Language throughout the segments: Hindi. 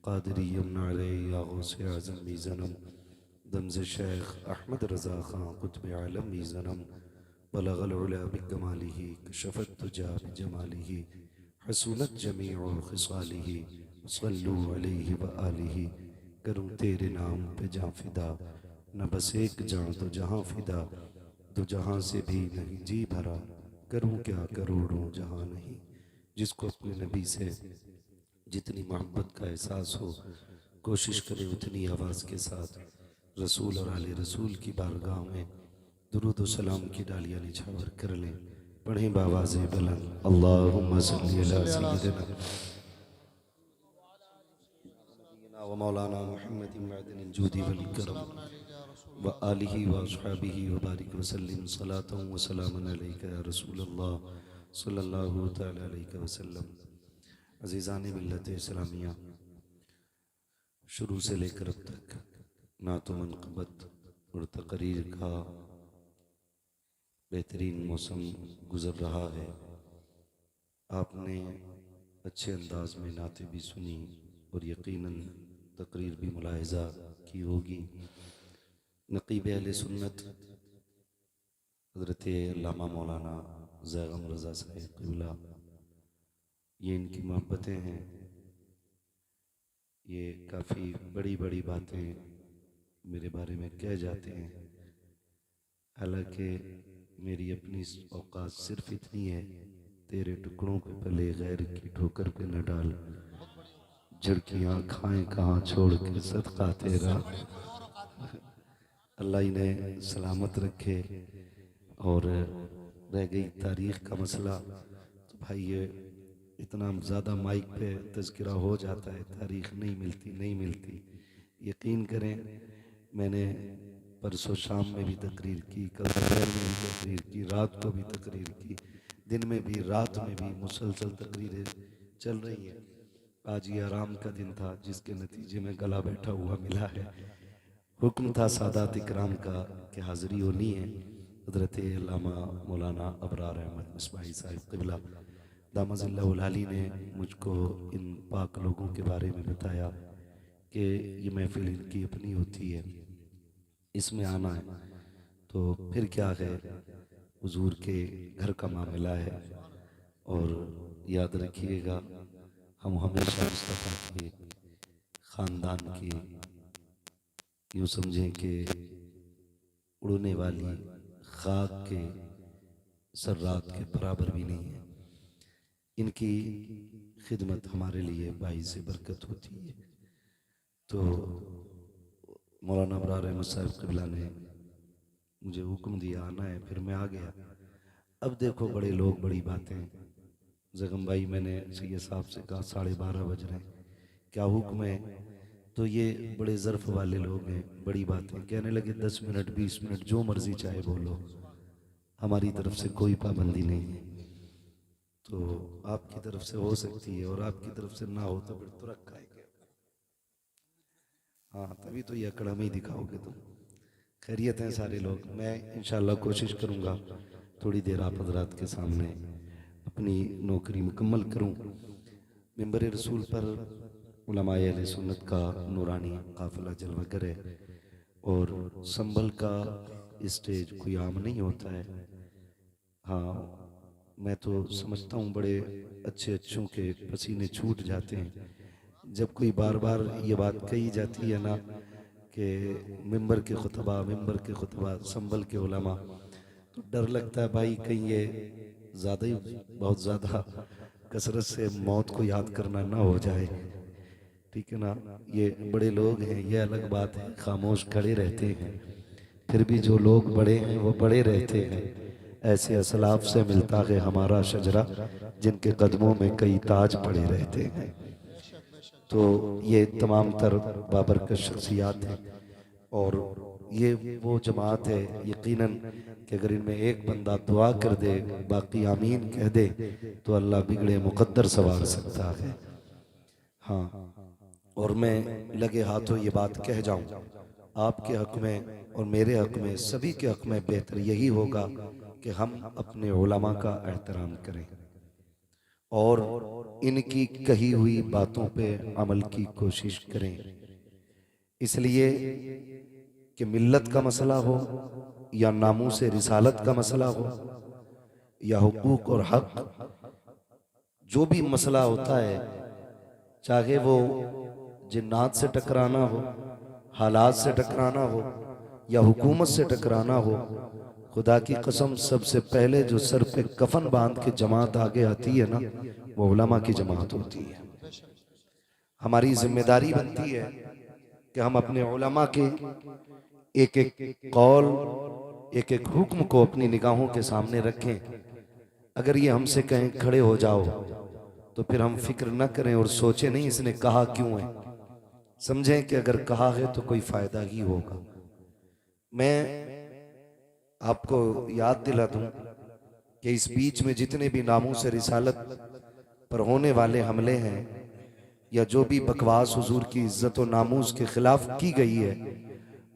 कादरी यमुना या गौसे आज़म भी ज़नम दमज़ शेख अहमद रज़ा ख़ां कुतुब आलम भी ज़नम बलगल उला बिकमालिही कशफ़त तुजा बिजमालिही हसूनत जमीउ ख़िसालिही सल्लु अलैहि व आलिही। करूँ तेरे नाम पे जाँ फ़िदा, न बस एक जाँ तो जहाँ फ़िदा, दो जहाँ से भी नहीं जी भरा, करूँ क्या करोड़ों जहाँ नहीं। जिसको अपने नबी से जितनी मोहब्बत का एहसास हो, कोशिश करे उतनी आवाज़ के साथ रसूल और आले रसूल की बारगाह में दुरूद व सलाम की डालियाँ निछावर कर लें। पढ़ें बावाज़े बुलंद अल्लाहुम्मा सल्ली अला सय्यिदिना व मौलाना मुहम्मदिन मअदिनिल जूदी वल करम व आलिहि व अस्हाबिहि व बारिक वसल्लिम सलातन व सलामन अलैका या रसूलल्लाह सल्लल्लाहु तआला अलैहि वसल्लम। अज़ीज़ान मिल्लत इस्लामिया, शुरू से लेकर अब तक नातो मनक़बत और तकरीर का बेहतरीन मौसम गुज़र रहा है। आपने अच्छे अंदाज में नाते भी सुनी और यकीनन तकरीर भी मुलाहिज़ा की होगी। नक़ीब अहले सुन्नत हज़रत अल्लामा मौलाना ज़ैगम रज़ा साहिब क़िबला, ये इनकी मोहब्बतें हैं। ये काफ़ी बड़ी बड़ी बातें मेरे बारे में कह जाते हैं, हालांकि मेरी अपनी औकात सिर्फ इतनी है, तेरे टुकड़ों पे पले गैर की ठोकर पे न डाल, झड़कियाँ खाएं कहाँ छोड़ के सदका तेरा। अल्लाह इन्हें सलामत रखे। और रह गई तारीख़ का मसला, तो भाई ये इतना ज़्यादा माइक पे तज़किरा हो जाता है, तारीख़ नहीं मिलती। यकीन करें, मैंने परसों शाम में भी तकरीर की, कल दोपहर में भी तकरीर की, रात को भी तकरीर की, दिन में भी रात में भी मुसलसल तकरीरें चल रही हैं। आज ये आराम का दिन था, जिसके नतीजे में गला बैठा हुआ मिला है। हुक्म था सादात इकराम का कि हाज़िरी होनी है। हज़रत अल्लामा मौलाना अबरार अहमद मिसबाही साहिब क़िबला दामजिल्लाहुल आली ने मुझको इन पाक लोगों के बारे में बताया कि ये महफिल इनकी अपनी होती है, इसमें आना है। तो फिर क्या है, हुजूर के घर का मामला है। और याद रखिएगा, हम हमेशा मुस्तफ़ा के ख़ानदान के, यूँ समझें कि उड़ने वाली खाक के सर्रात के बराबर भी नहीं है। इनकी खिदमत हमारे लिए बाइस बरकत होती है। तो मौलाना अबरार अहमद साहिब क़िबला ने मुझे हुक्म दिया आना है, फिर मैं आ गया। अब देखो बड़े लोग बड़ी बातें। जगम भाई, मैंने सैयद साहब से कहा 12:30 बज रहे हैं, क्या हुक्म है? तो ये बड़े ज़र्फ वाले लोग हैं, बड़ी बातें कहने लगे। 10 मिनट 20 मिनट जो मर्जी चाहे बोलो, हमारी तरफ से कोई पाबंदी नहीं है। तो आपकी तरफ से हो सकती है और आपकी तरफ से ना हो तो फिर तो रखा है क्या? हाँ, तभी तो ये अकड़म ही दिखाओगे तुम। खैरियत हैं सारे लोग। मैं इंशाल्लाह कोशिश करूँगा थोड़ी देर आप हजरात के सामने अपनी नौकरी मुकम्मल करूँ। मिंबर रसूल पर उलमाए अहले सुन्नत का नूरानी काफिला जलवा करे। और संभल का स्टेज कोई आम नहीं होता है। हाँ, मैं तो समझता हूँ बड़े अच्छे अच्छों के पसीने छूट जाते हैं जब कोई बार बार ये बात कही जाती है ना कि मिंबर के खुतबा संभल के उलमा, तो डर लगता है भाई कहीं ये ज़्यादा ही बहुत ज़्यादा कसरत से मौत को याद करना ना हो जाए। ठीक है ना, ये बड़े लोग हैं, ये अलग बात है, खामोश खड़े रहते हैं, फिर भी जो लोग बड़े हैं वो बड़े रहते हैं। ऐसे असलाफ से मिलता है हमारा शजरा, जिनके कदमों में कई ताज पड़े रहते हैं। तो ये तमाम तर बाबरकत शख्सियात हैं और ये वो जमात है यकीनन कि अगर इनमें एक बंदा दुआ कर दे, बाकी आमीन कह दे, तो अल्लाह बिगड़े मुकद्दर सवार सकता है। हाँ, और मैं लगे हाथों ये बात कह जाऊं, आपके हक में और मेरे हक में, सभी के हक में बेहतर यही होगा कि हम अपने उलमा का एहतराम करें और इनकी कही हुई बातों पे अमल की कोशिश करें, इसलिए कि मिल्लत का मसला हो या नामूस रिसालत का मसला हो या हुकूक और हक, जो भी मसला होता है, चाहे वो जिन्नात से टकराना हो, हालात से टकराना हो या हुकूमत से टकराना हो, खुदा की कसम सबसे पहले जो सर पे कफन बांध के जमात आगे आती है ना, वो उलमा की जमात होती है। हमारी जिम्मेदारी बनती है कि हम अपने उलमा के एक एक कौल, एक एक हुक्म को अपनी निगाहों के सामने रखें। अगर ये हमसे कहें खड़े हो जाओ, तो फिर हम फिक्र न करें और सोचें नहीं इसने कहा क्यों है, समझें कि अगर कहा है तो कोई फायदा ही होगा। मैं आपको याद दिला दूं कि इस बीच में जितने भी नामूस रिसालत पर होने वाले हमले हैं या जो भी बकवास हुजूर की इज्जत और नामूस के खिलाफ की गई है,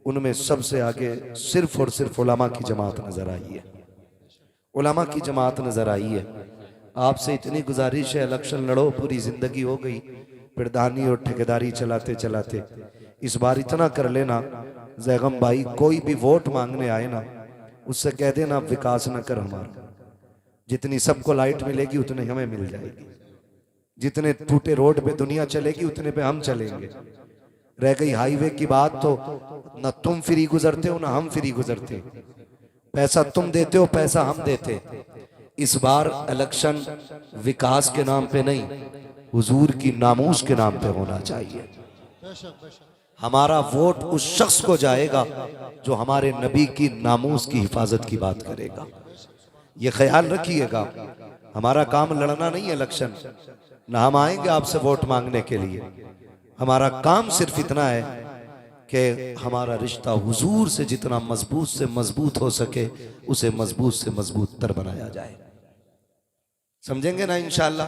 उनमें सबसे आगे सिर्फ और सिर्फ उलमा की जमात नजर आई है। उलमा की जमात नजर आई है। आपसे इतनी गुजारिश है, इलेक्शन लड़ो, पूरी जिंदगी हो गई प्रधानी और ठेकेदारी चलाते चलाते, इस बार इतना कर लेना जैगम भाई, कोई भी वोट मांगने आए ना, उससे कह देना विकास न कर हमारा। जितनी सबको लाइट मिलेगी उतनी हमें मिल जाएगी, जितने टूटे रोड पे दुनिया चलेगी उतने पे हम चलेंगे। रह गई हाईवे की बात, तो न तुम फ्री गुजरते हो ना हम फ्री गुजरते, पैसा तुम देते हो पैसा हम देते। इस बार इलेक्शन विकास के नाम पे नहीं, हुजूर की नामूस के नाम पे होना चाहिए। हमारा वोट उस शख्स को जाएगा जो हमारे नबी की नामूस की हिफाजत की बात करेगा। ये ख्याल रखिएगा, हमारा काम लड़ना नहीं है इलेक्शन, ना हम आएंगे आपसे वोट मांगने के लिए। हमारा काम सिर्फ इतना है कि हमारा रिश्ता हुजूर से जितना मजबूत से मजबूत हो सके, उसे मजबूत से मजबूत तर बनाया जाए। समझेंगे ना इंशाअल्लाह।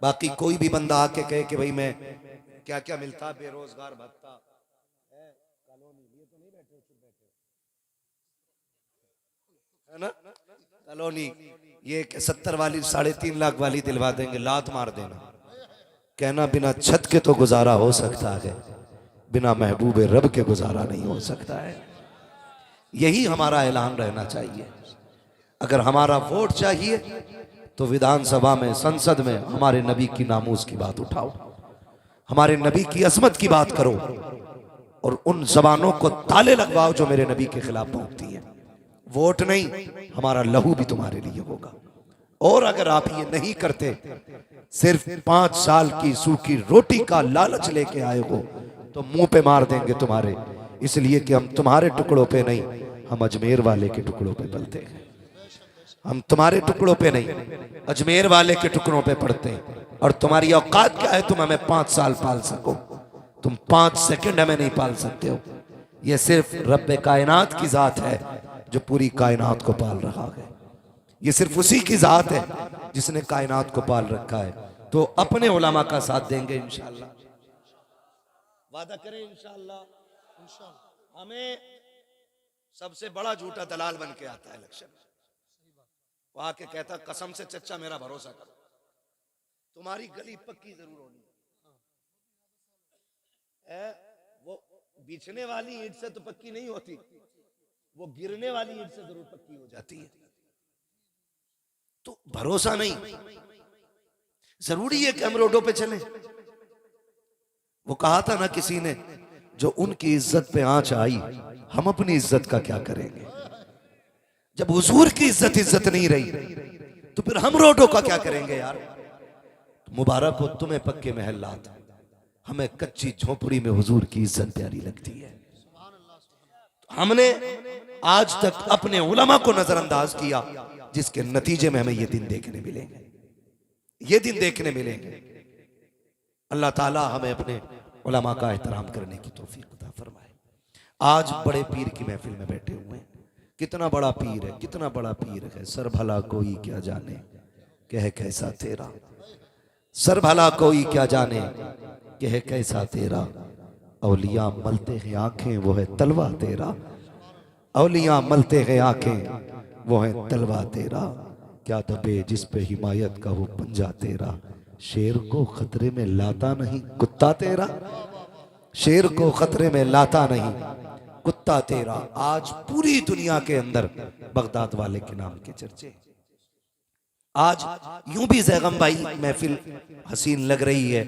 बाकी कोई भी बंदा आके कहे कि भाई मैं क्या क्या मिलता, बेरोजगार भत्ता है, कॉलोनी, ये तो नहीं बैठे, चुप बैठे है ना, कॉलोनी ये 70 वाली 3.5 लाख वाली दिलवा देंगे, लात मार देना, कहना बिना छत के तो गुजारा हो सकता है, बिना महबूब रब के गुजारा नहीं हो सकता है। यही हमारा ऐलान रहना चाहिए। अगर हमारा वोट चाहिए तो विधानसभा में, संसद में हमारे नबी की नामूस की बात उठाओ, हमारे नबी की अजमत की बात करो और उन जबानों को ताले लगवाओ जो मेरे नबी के खिलाफ भौंकती है। वोट नहीं, हमारा लहू भी तुम्हारे लिए होगा। और अगर आप ये नहीं करते, सिर्फ 5 साल की सूखी रोटी का लालच लेके आए हो, तो मुंह पे मार देंगे तुम्हारे, इसलिए कि हम तुम्हारे टुकड़ों पे नहीं, हम अजमेर वाले के टुकड़ों पे पलते हैं। हम तुम्हारे टुकड़ों पे नहीं, अजमेर वाले के टुकड़ों पे पड़ते हैं। और तुम्हारी औकात क्या है, तुम हमें 5 साल पाल सको, तुम 5 सेकंड हमें नहीं पाल सकते हो। यह सिर्फ रब्बे कायनात की जात है जो पूरी कायनात को पाल रहा है। ये सिर्फ उसी की जात है जिसने कायनात को पाल रखा है। तो अपने उलमा का साथ देंगे इंशाअल्लाह, वादा करें इंशाअल्लाह। हमें सबसे बड़ा झूठा दलाल बन के आता है इलेक्शन, वो आके कहता कसम से चच्चा मेरा भरोसा करो, तुम्हारी गली पक्की जरूर होनी है। वो बिछने वाली ईंट से तो पक्की नहीं होती, वो गिरने वाली ईंट से जरूर पक्की हो जाती है। तो भरोसा नहीं, जरूरी है कि हम रोडों पे चलें। वो कहा था ना किसी ने, जो उनकी इज्जत पे आंच आई, हम अपनी इज्जत का क्या करेंगे। जब हुजूर की इज्जत नहीं रही तो फिर हम रोडों का क्या करेंगे यार। मुबारक हो तुम्हें पक्के महल्लात, हमें कच्ची झोपड़ी में हुजूर की इज्जत प्यारी लगती है। हमने आज तक अपने उलमा को नजरअंदाज किया, जिसके नतीजे में हमें ये दिन देखने मिलेंगे, ये दिन देखने मिलेंगे। अल्लाह ताला हमें अपने उलमा का एहतराम करने की तौफीक अता फरमाए। आज बड़े पीर की महफिल में बैठे हुए हैं। कितना बड़ा पीर है, कितना बड़ा पीर है। सर भला कोई क्या जाने कह कैसा तेरा, सर भला कोई क्या जाने कह कैसा तेरा। औलिया मलते हैं आंखें वो है तलवा तेरा, औलिया मलते हैं आंखें वो है तलवा तेरा। क्या दबे जिस पे हिमायत का वो पंजा तेरा, शेर को खतरे में लाता नहीं कुत्ता तेरा, शेर को खतरे में लाता नहीं कुत्ता तेरा। आज पूरी दुनिया के अंदर बगदाद वाले के नाम के चर्चे। आज यूं भी ज़ैगम भाई महफिल हसीन लग रही है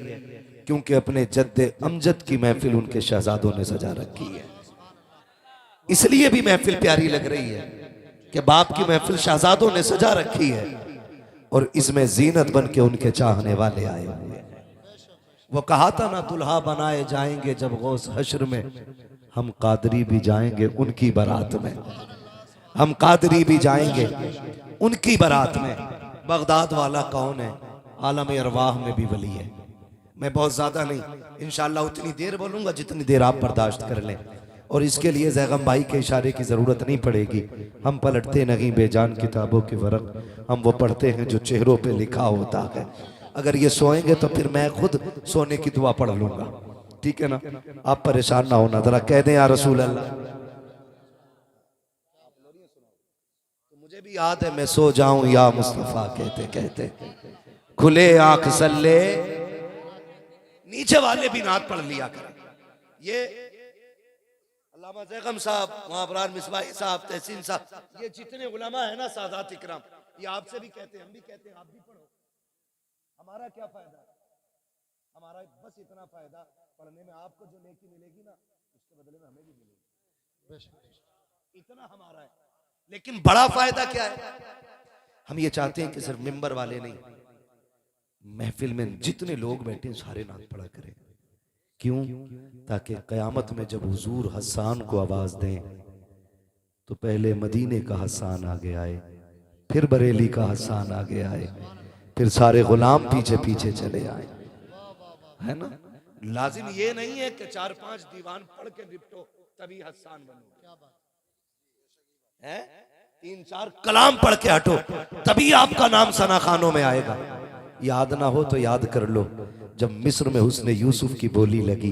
क्योंकि अपने जद्दे अमजद की महफिल उनके शहजादों ने सजा रखी है, इसलिए भी महफिल प्यारी लग रही है कि बाप की महफिल शहजादों ने सजा रखी है और इसमें जीनत बन के उनके चाहने वाले आए हुए हैं। वो कहा था ना, दुल्हा बनाए जाएंगे जब गौस हश्र में, हम कादरी भी जाएंगे उनकी बारात में, हम कादरी भी जाएंगे उनकी बारात में। बगदाद वाला कौन है? आलम अरवाह में भी वली है। मैं बहुत ज्यादा नहीं, इंशाअल्लाह उतनी देर बोलूंगा जितनी देर आप बर्दाश्त कर लें, और इसके लिए ज़ैगम भाई के इशारे की जरूरत नहीं पड़ेगी। हम पलटते नहीं बेजान किताबों के वरक, हम वो पढ़ते हैं जो चेहरों पे लिखा होता है। अगर ये सोएंगे तो फिर मैं खुद सोने की दुआ पढ़ लूंगा, ठीक है ना? आप परेशान ना होना, जरा कह दें या रसूल अल्लाह। तो मुझे भी याद है, मैं सो जाऊं या मुस्तफा कहते कहते, खुले आंख सल्ले, नीचे वाले भी नात पढ़ लिया करें। ये अल्लामा ज़ैगम साहब, महाबरान मिसबाही साहब, तहसीन साहब, ये जितने उलमा है ना सादात इकराम, ये आपसे भी कहते हैं, हम भी कहते हैं, आप भी पढ़ो। हमारा क्या फायदा है? हमारा बस इतना फायदा पढ़ने में, आपको जो नेकी मिलेगी ना उसके बदले में हमें भी मिलेगी, इतना हमारा है। लेकिन बड़ा फायदा क्या है? हम ये चाहते हैं कि सिर्फ मिंबर वाले नहीं, महफिल में जितने लोग बैठे सारे नात पढ़ा करें। क्यों? ताकि कयामत में जब हुजूर हसन को आवाज दें तो पहले मदीने का हसन आगे आए, फिर बरेली का हसन आगे आए, फिर सारे गुलाम पीछे पीछे चले आए, है ना? लाजिम ये नहीं है कि 4-5 दीवान पढ़ के निपटो तभी हसन बनो, है 3-4 कलाम पढ़ के हटो तभी आपका नाम सना खानों में आएगा। याद ना हो तो याद कर लो, जब मिस्र में हुस्ने यूसुफ की बोली लगी,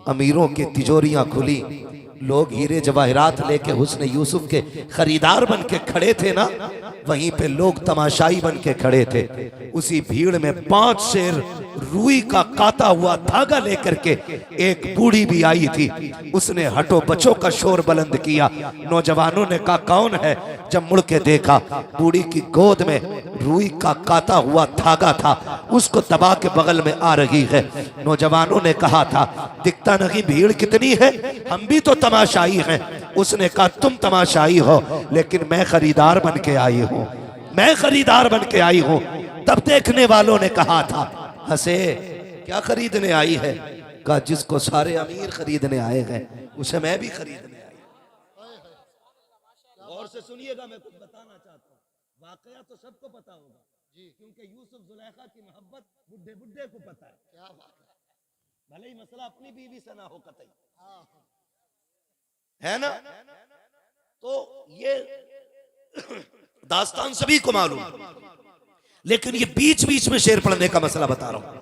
अमीरों की तिजोरियां खुली, लोग हीरे जवाहरात लेके हुस्ने यूसुफ के खरीदार बन के खड़े थे ना, वहीं पे लोग तमाशाई बन के खड़े थे। उसी भीड़ में 5 शेर रुई का काता हुआ धागा लेकर के एक बूढ़ी भी आई थी, उसने हटो बच्चों का शोर बुलंद किया। नौजवानों ने कहा कौन है? जब मुड़ के देखा, बूढ़ी की गोद में रुई का काता हुआ धागा था, उसको दबा के बगल में आ रही है। नौजवानों ने कहा था दिखता नहीं भीड़ कितनी है, हम भी तो तमाशाई हैं। उसने कहा तुम तमाशाई हो लेकिन मैं खरीदार बन के आई हूँ, मैं खरीदार बन के आई हूँ। तब देखने वालों ने कहा था, हंसे, क्या खरीदने आई है? कहा जिसको सारे अमीर खरीदने आए हैं उसे मैं भी खरीदने आई। गौर से सुनिएगा, मैं कुछ बताना चाहता हूँ। वाकया तो सबको पता होगा जी, क्योंकि यूसुफ जुलेखा की मोहब्बत बुढ़े बुढ़े को पता है। क्या बात है, भले ही मसला अपनी बीवी से ना हो कतई, है ना? तो ये दास्तान सभी को मालूम, लेकिन ये बीच बीच में शेर पढ़ने का मसला बता रहा हूं।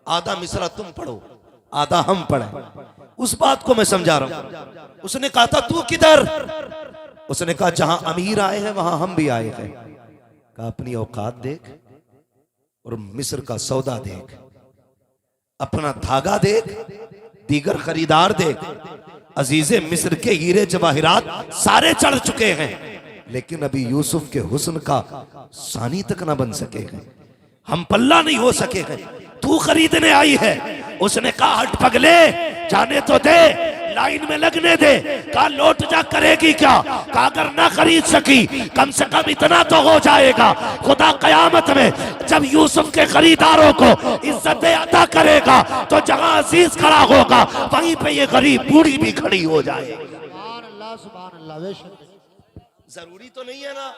आधा मिसरा तुम पढ़ो, आधा हम पढ़े, उस बात को मैं समझा रहा हूं। उसने कहा था तू किधर? उसने कहा जहां अमीर आए हैं वहां हम भी आए हैं। कहा अपनी औकात देख और मिस्र का सौदा देख, अपना धागा देख, दीगर खरीदार देख। अजीजे मिस्र के हीरे जवाहिरात सारे चढ़ चुके हैं, लेकिन अभी यूसुफ के हुस्न का सानी तक ना बन सके हैं, हम पल्ला नहीं हो सके हैं। तू खरीदने आई है? उसने कहा हट पगले, जाने तो दे, लाइन में लगने दे। कहा लौट जा, करेगी क्या? कहा अगर ना खरीद सकी कम से कम इतना तो हो जाएगा, खुदा कयामत में जब यूसुफ के खरीदारों को इज्जत अदा करेगा तो जहां अजीज खड़ा होगा वहीं पे ये गरीब बूढ़ी भी खड़ी हो जाएगी। जरूरी तो नहीं है ना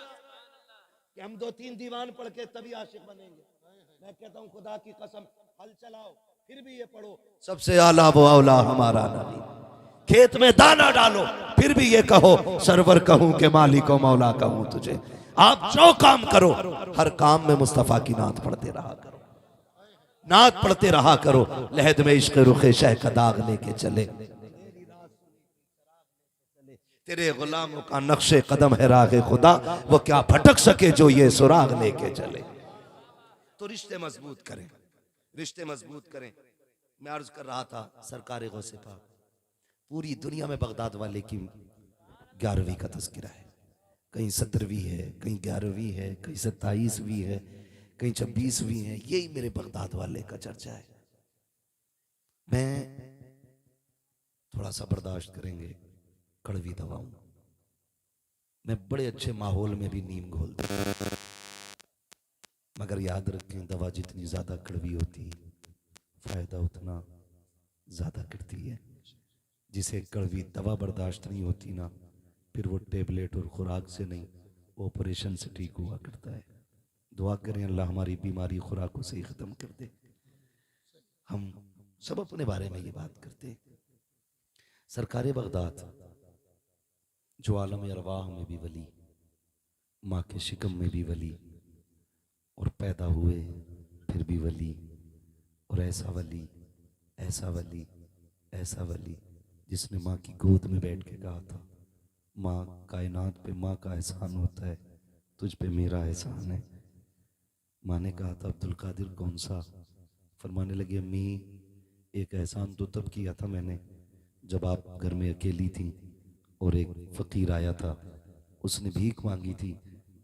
कि हम 2-3 दीवान पढ़ के तभी आशिक बनेंगे। मैं कहता हूँ खुदा की कसम, हल चलाओ फिर भी ये पढ़ो, सबसे आला वो औला हमारा नबी। खेत में दाना डालो फिर भी ये कहो सरवर कहूं के मालिक मौला कहूं तुझे। आप जो काम करो हर काम में मुस्तफा की नात पढ़ते रहा करो, नात पढ़ते रहा करो। लहद में इश्क रुखे शह का दाग लेके चले, तेरे गुलामों का नक्शे कदम है रागे खुदा, वो क्या भटक सके जो ये सुराग लेके चले। तो रिश्ते मजबूत करें, रिश्ते मजबूत करें। मैं अर्ज कर रहा था सरकार गौसे पाक, पूरी दुनिया में बगदाद वाले की 11वीं का तस्करा है, कहीं 17वीं है, कहीं 11वीं है, कहीं 27वीं है, कहीं 26वीं है। यही मेरे बगदाद वाले का चर्चा है। मैं थोड़ा सा बर्दाश्त करेंगे कड़वी दवाओं, मैं बड़े अच्छे माहौल में भी नीम घोल दूं, मगर याद रखें दवा जितनी ज्यादा कड़वी होती है फायदा उतना ज्यादा करती है। जिसे कड़वी दवा बर्दाश्त नहीं होती ना, फिर वो टेबलेट और खुराक से नहीं, ऑपरेशन से ठीक हुआ करता है। दुआ करें अल्लाह हमारी बीमारी खुराकों से ही खत्म कर दे। हम सब अपने बारे में ये बात करते हैं। सरकारे बगदाद जो आलम अरवाह में भी वली, माँ के शिकम में भी वली, और पैदा हुए फिर भी वली, और ऐसा वली, ऐसा वली, ऐसा वली जिसने माँ की गोद में बैठ के कहा था, माँ कायनात पे माँ का एहसान होता है, तुझ पे मेरा एहसान है। माँ ने कहा था अब्दुल कादिर कौन सा? फरमाने लगी अम्मी एक एहसान तो तब किया था मैंने जब आप घर में अकेली थी और एक फकीर आया था, उसने भीख मांगी थी,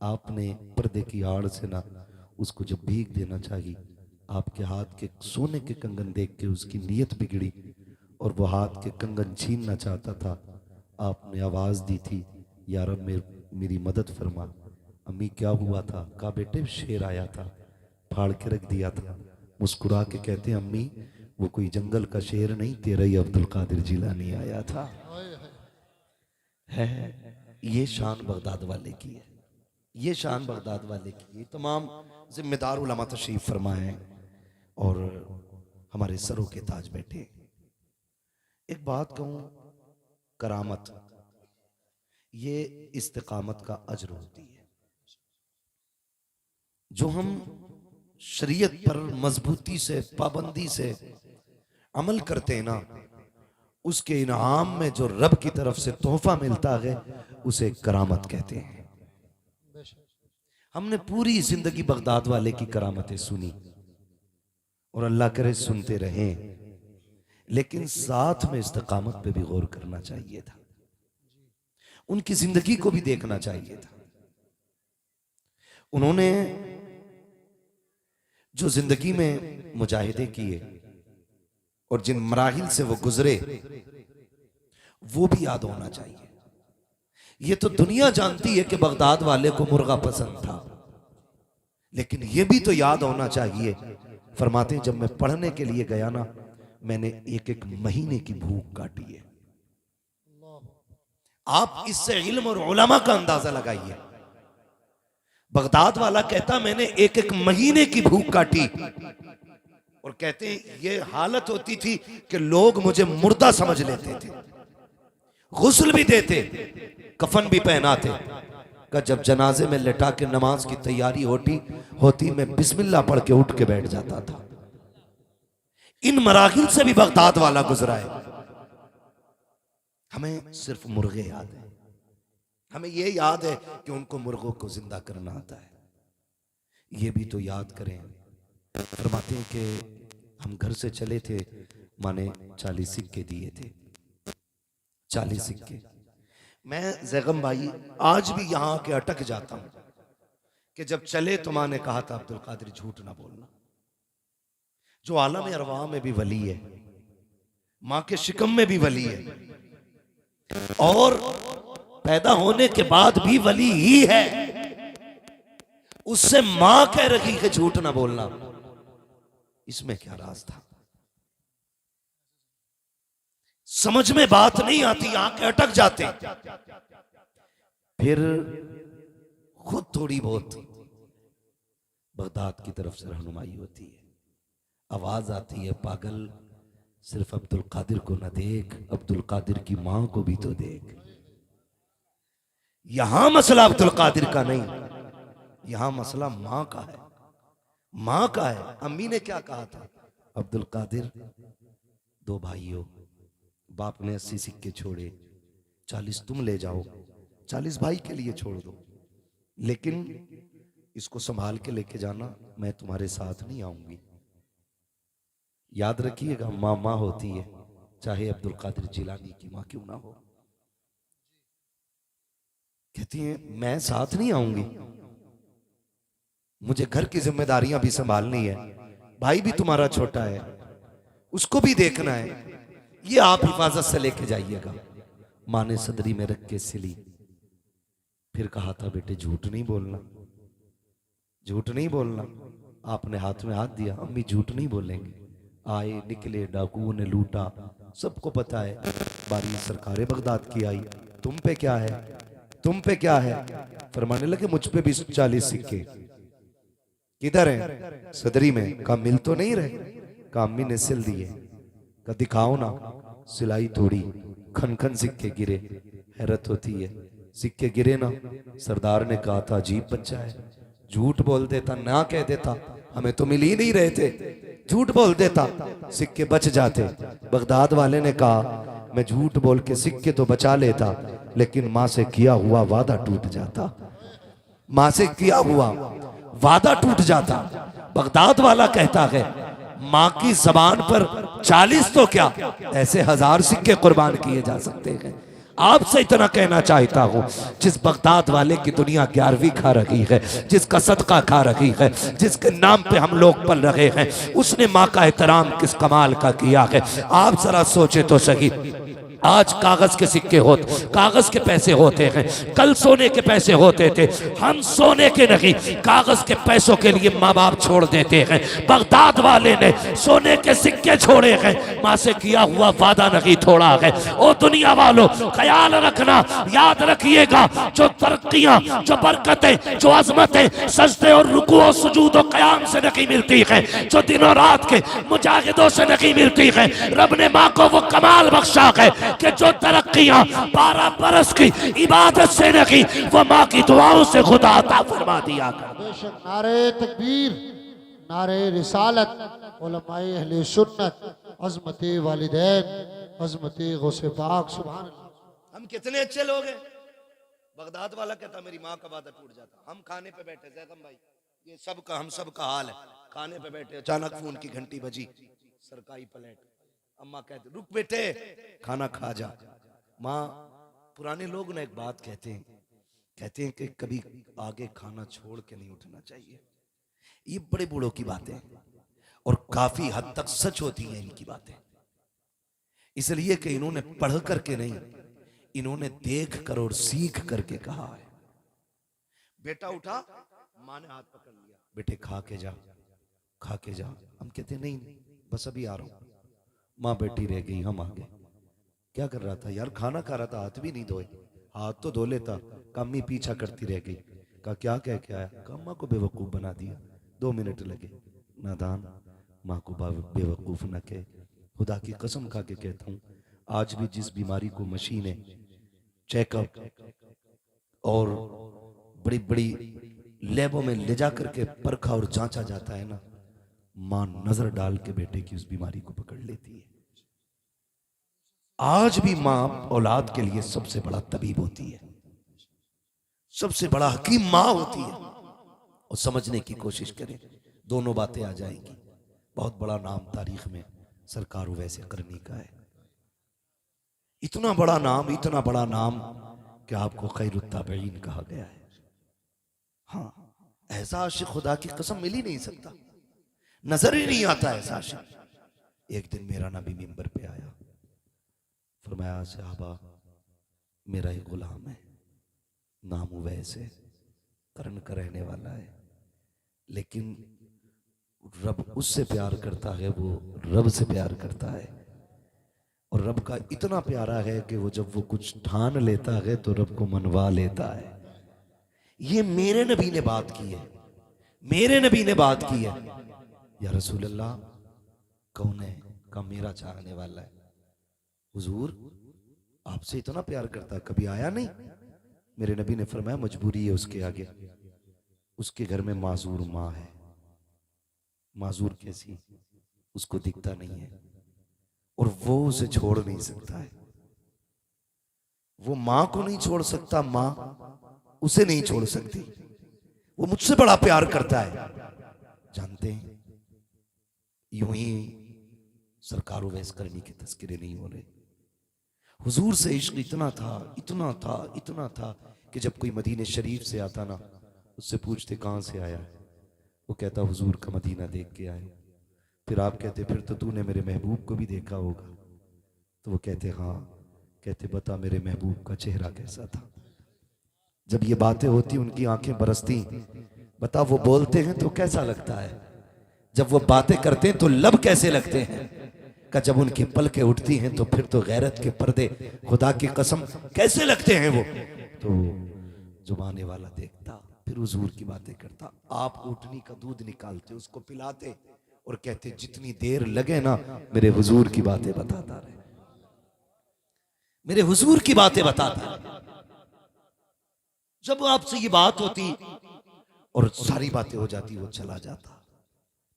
आपने पर्दे की आड़ से ना उसको जब भीख देना चाहिए, आपके हाथ के सोने के कंगन देख के उसकी नीयत बिगड़ी और वो हाथ के कंगन छीनना चाहता था। आपने आवाज दी थी या रब मेरी मदद फरमा। अम्मी क्या हुआ था? कहा बेटे शेर आया था, फाड़ के रख दिया था। मुस्कुरा के कहते हैं अम्मी वो कोई जंगल का शेर नहीं, तेरा ही अब्दुल कादिर जिलानी आया था। है ये शान बगदाद वाले की है, ये शान बगदाद वाले की है। तमाम जिम्मेदार उलमा तशरीफ फरमाए और हमारे सरों के ताज बैठे। एक बात कहूं, करामत ये इस्तिकामत का अजर होती है। जो हम शरीयत पर मजबूती से पाबंदी से अमल करते हैं ना, उसके इनाम में जो रब की तरफ से तोहफा मिलता है उसे करामत कहते हैं। हमने पूरी जिंदगी बगदाद वाले की करामतें सुनी और अल्लाह करे सुनते रहें, लेकिन साथ में इस्तिकामत पे भी गौर करना चाहिए था, उनकी जिंदगी को भी देखना चाहिए था। उन्होंने जो जिंदगी में मुजाहिदे किए और जिन मराहिल से वो गुजरे वो भी याद होना चाहिए। ये तो दुनिया जानती है कि बगदाद वाले को मुर्गा पसंद था, लेकिन ये भी तो याद होना चाहिए। फरमाते हैं जब मैं पढ़ने के लिए गया ना, मैंने एक एक महीने की भूख काटी है। आप इससे इल्म और उलमा का अंदाजा लगाइए। बगदाद वाला कहता मैंने एक एक महीने की भूख काटी, और कहते हैं ये हालत होती थी कि लोग मुझे मुर्दा समझ लेते थे, गुस्ल भी देते, कफन भी पहनाते। का जब जनाजे में लेटा के नमाज की तैयारी होती मैं बिस्मिल्लाह पढ़ के उठ के बैठ जाता था। इन मराहिल से भी बगदाद वाला गुजरा है। हमें सिर्फ मुर्गे याद है, हमें ये याद है कि उनको मुर्गों को जिंदा करना आता है। ये भी तो याद करें। फरमाते हैं कि हम घर से चले थे, माने 40 सिक्के दिए थे, 40 सिक्के। मैं जैगम भाई आज भी यहां के अटक जाता हूं कि जब चले तो मां ने कहा था अब्दुल कादिर झूठ ना बोलना। जो आलम अरवाह में भी वली है, मां के शिकम में भी वली है, और पैदा होने के बाद भी वली ही है, उससे मां कह रही है झूठ ना बोलना। इसमें क्या राज था? समझ में बात नहीं आती, आंखें अटक जाते। फिर खुद थोड़ी बहुत बगदाद की तरफ से रहनुमाई होती है, आवाज आती है पागल सिर्फ अब्दुल कादिर को न देख, अब्दुल कादिर की मां को भी तो देख। यहां मसला अब्दुल कादिर का नहीं, यहां मसला मां का है, मां का है। अम्मी ने क्या कहा था? अब्दुल कादिर दो भाई हो, बाप ने 80 सिक्के छोड़े, 40 तुम ले जाओ, 40 भाई के लिए छोड़ दो, लेकिन इसको संभाल के लेके जाना, मैं तुम्हारे साथ नहीं आऊंगी। याद रखिएगा, माँ माँ होती है, चाहे अब्दुल कादिर जिलानी की माँ क्यों ना हो। कहती है मैं साथ नहीं आऊंगी, मुझे घर की जिम्मेदारियां भी संभालनी है, भाई भी तुम्हारा छोटा है, उसको भी देखना है, ये आप हिफाजत से लेके जाइएगा। माँ ने सदरी में रख के सिली, फिर कहा था बेटे झूठ नहीं बोलना, झूठ नहीं बोलना। आपने हाथ में हाथ दिया, अम्मी झूठ नहीं बोलेंगे। आए निकले, डाकुओं ने लूटा, सबको पता है। बारी सरकारे बगदाद की आई, तुम पे क्या है, तुम पे क्या है। फरमाने लगे मुझ पे भी 40 सिक्के। किधर है? सदरी में। कहा मिल तो नहीं रहे। कहा अम्मी ने सिल दिए। कहा दिखाओ ना। सिलाई तोड़ी, खन खन सिक्के गिरे। हैरत होती है, सिक्के गिरे ना। सरदार ने कहा था अजीब बच्चा है, झूठ बोल देता, ना कह देता हमें तो मिल ही नहीं रहे थे, झूठ बोल देता सिक्के बच जाते। बगदाद वाले ने कहा मैं झूठ बोल के सिक्के तो बचा लेता, लेकिन माँ से किया हुआ वादा टूट जाता, माँ से किया हुआ वादा टूट जाता। बगदाद वाला कहता है माँ की जबान पर 40 तो क्या, ऐसे 1000 सिक्के कुर्बान किए जा सकते हैं। आपसे इतना कहना चाहता हूँ, जिस बगदाद वाले की दुनिया 11वीं खा रही है, जिसका सदका खा रही है, जिसके नाम पे हम लोग पल रहे हैं, उसने माँ का एहतराम किस कमाल का किया है। आप जरा सोचे तो सही। आज कागज के सिक्के होते, कागज के पैसे होते हैं, कल सोने के पैसे होते थे। हम सोने के नहीं, कागज के पैसों के लिए माँ बाप छोड़ देते हैं। बगदाद वाले ने सोने के सिक्के छोड़े हैं, माँ से किया हुआ वादा नहीं तोड़ा है। ओ दुनिया वालों, ख्याल रखना, याद रखिएगा, जो तरक्कियां, जो बरकतें, जो अजमतें सजदे और रुकू और सुजूद और क़याम से नहीं मिलती है, जो दिनों रात के मुजाहिदों से नहीं मिलती है, रब ने माँ को वो कमाल बख्शा है कि जो तरक्कियां 12 बरस की इबादत से नहीं, वो माँ की दुआओं से खुदा अता फरमा दिया। बेशक नारे तकबीर, नारे रिसालत, उलमाए अहले सुन्नत, अज़मते वालिदैन, अज़मते गौसे पाक, सुभान अल्लाह। हम कितने अच्छे लोग हैं। बगदाद वाला कहता मेरी माँ का वादा टूट जाता। हम खाने पे बैठे, जैगम भाई ये सबका हम सबका हाल है, खाने पे बैठे, अचानक फोन की घंटी बजी, सरकारी प्लेट, अम्मा कहते रुक बेटे खाना खा जा। माँ, पुराने लोग ना एक बात कहते हैं कि कभी आगे खाना छोड़ के नहीं उठना चाहिए। ये बड़े बूढ़ों की बातें और काफी हद तक सच होती हैं इनकी बातें, इसलिए कि इन्होंने पढ़ करके नहीं, इन्होंने देख कर और सीख करके कहा है। बेटा उठा, माँ ने हाथ पकड़ लिया, बेटे खा के जा, खा के जा। हम कहते नहीं बस अभी आ रहा हूं। माँ बैठी रह गई, हम आ गए। क्या कर रहा था यार? खाना खा रहा था, हाथ भी नहीं धोए। हाथ तो धो लेता। कम्मी पीछा करती रह गई। कहा क्या कह के आया? अम्मा को बेवकूफ बना दिया। 2 मिनट लगे। नादान, माँ को बेवकूफ न कहे। खुदा की कसम खा के कहता हूँ, आज भी जिस बीमारी को मशीनें, चेकअप और बड़ी बड़ी लैबों में ले जा करके परखा और जांचा जाता है ना, मां नजर डाल के बेटे की उस बीमारी को पकड़ लेती है। आज भी मां औलाद के लिए सबसे बड़ा तबीब होती है, सबसे बड़ा हकीम मां होती है। और समझने की कोशिश करें, दोनों बातें आ जाएंगी। बहुत बड़ा नाम तारीख में सरकार वैसे करनी का है। इतना बड़ा नाम, इतना बड़ा नाम कि आपको खैरुत ताबईन कहा गया है। हाँ, ऐसा आशिक खुदा की कसम मिल ही नहीं सकता, नजर ही नहीं आता ऐसा आशिक। एक दिन मेरा नबी मिंबर पे आया, फरमाया सहाबा मेरा एक गुलाम है, नाम वैसे करन का रहने वाला है, लेकिन रब उससे प्यार करता है, वो रब से प्यार करता है। और रब का इतना प्यारा है कि वो जब वो कुछ ठान लेता है तो रब को मनवा लेता है। ये मेरे नबी ने बात की है, मेरे नबी ने बात की है। या रसूल अल्लाह कौन है? का मेरा चाहने वाला है। हुजूर आपसे इतना प्यार करता है, कभी आया नहीं? मेरे नबी ने फरमाया मजबूरी है उसके आगे, उसके घर में माजूर माँ है। माजूर कैसी? उसको दिखता नहीं है और वो उसे छोड़ नहीं सकता है। वो माँ को नहीं छोड़ सकता, माँ उसे नहीं छोड़ सकती। वो मुझसे बड़ा प्यार करता है। जानते हैं, यूं ही सरकार उवैस करनी के तस्करे नहीं हो रहे। हुजूर से इश्क इतना था, इतना था, इतना था कि जब कोई मदीने शरीफ से आता ना, उससे पूछते कहाँ से आया है, वो कहता हुजूर का मदीना देख के आए। फिर आप कहते फिर तो तूने मेरे महबूब को भी देखा होगा, तो वो कहते हाँ। कहते बता मेरे महबूब का चेहरा कैसा था। जब ये बातें होती उनकी आंखें बरसती। बता वो बोलते हैं तो कैसा लगता है, जब वो बातें करते हैं तो लब कैसे लगते हैं। का जब उनकी पलकें उठती हैं तो फिर तो गैरत के पर्दे खुदा की कसम कैसे लगते हैं वो। तो जुबाने वाला देखता, फिर हुजूर की बातें करता। आप ऊँटनी का दूध निकालते, उसको पिलाते और कहते जितनी देर लगे ना मेरे हुजूर की बातें बताता रहे, मेरे हुजूर की बातें बताता रहे। जब आपसे ये बात होती और सारी बातें हो जाती, वो चला जाता।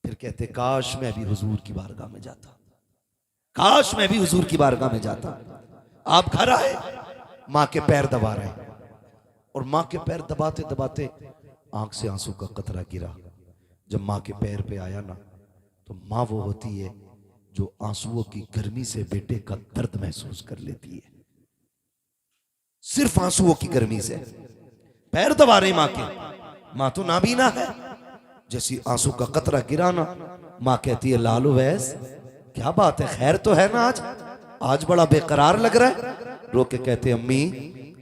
फिर कहते काश मैं भी हुजूर की बारगाह में जाता, काश मैं भी हुजूर की बारगाह में जाता। आप घर आए, माँ के पैर दबा रहे, और माँ के पैर दबाते दबाते आंख से आंसू का कतरा गिरा। जब माँ के पैर पे आया ना, तो माँ वो होती है जो आंसुओं की गर्मी से बेटे का दर्द महसूस कर लेती है। सिर्फ आंसुओं की गर्मी से पैर दबा रही माँ के। माँ तो नाबीना है, जैसी आंसू का कतरा गिरा ना, माँ कहती है लालू वैस क्या बात है, खैर तो है ना, आज बड़ा बेकरार लग रहा है। रो के कहते अम्मी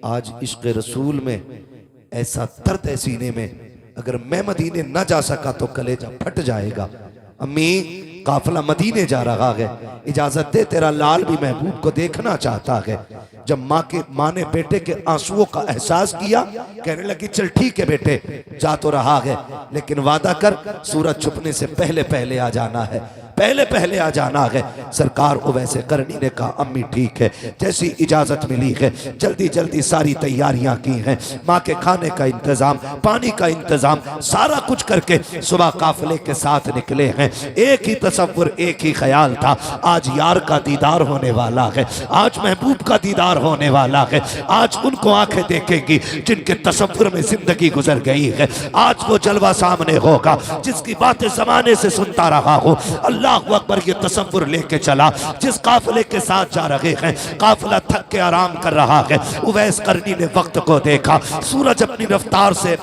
आज इश्क रसूल में ऐसा दर्द है सीने में, अगर मैं मदीने न जा सका तो कलेजा फट जाएगा। अम्मी काफिला मदीने जा रहा है, इजाजत दे तेरा लाल भी महबूब को देखना चाहता है। जब माँ ने बेटे के आंसुओं का एहसास किया, कहने लगी चल ठीक है बेटे जा तो रहा है, लेकिन वादा कर सूरज छुपने से पहले पहले आ जाना है, पहले पहले आ जाना है। सरकार उवैसे करनी ने कहा अम्मी ठीक है, जैसी इजाजत मिली है जल्दी जल्दी सारी तैयारियां की हैं, माँ के खाने का इंतजाम, पानी का इंतजाम, सारा कुछ करके सुबह काफिले के साथ निकले हैं। एक ही तसव्वुर, एक ही ख्याल था, आज यार का दीदार होने वाला है, आज महबूब का दीदार होने वाला है, आज उनको आंखें देखेंगी जिनके तसव्वुर में जिंदगी गुजर गई है, आज वो जलवा सामने होगा जिसकी बातें जमाने से सुनता रहा हो। अल्लाह अकबर ये तसव्वुर लेके चला, जिस काफिले के साथ जा रहे हैं काफिला थक के आराम कर रहा है। उवैस करनी ने वक्त को देखा, सूरज अपनी रफ्तार से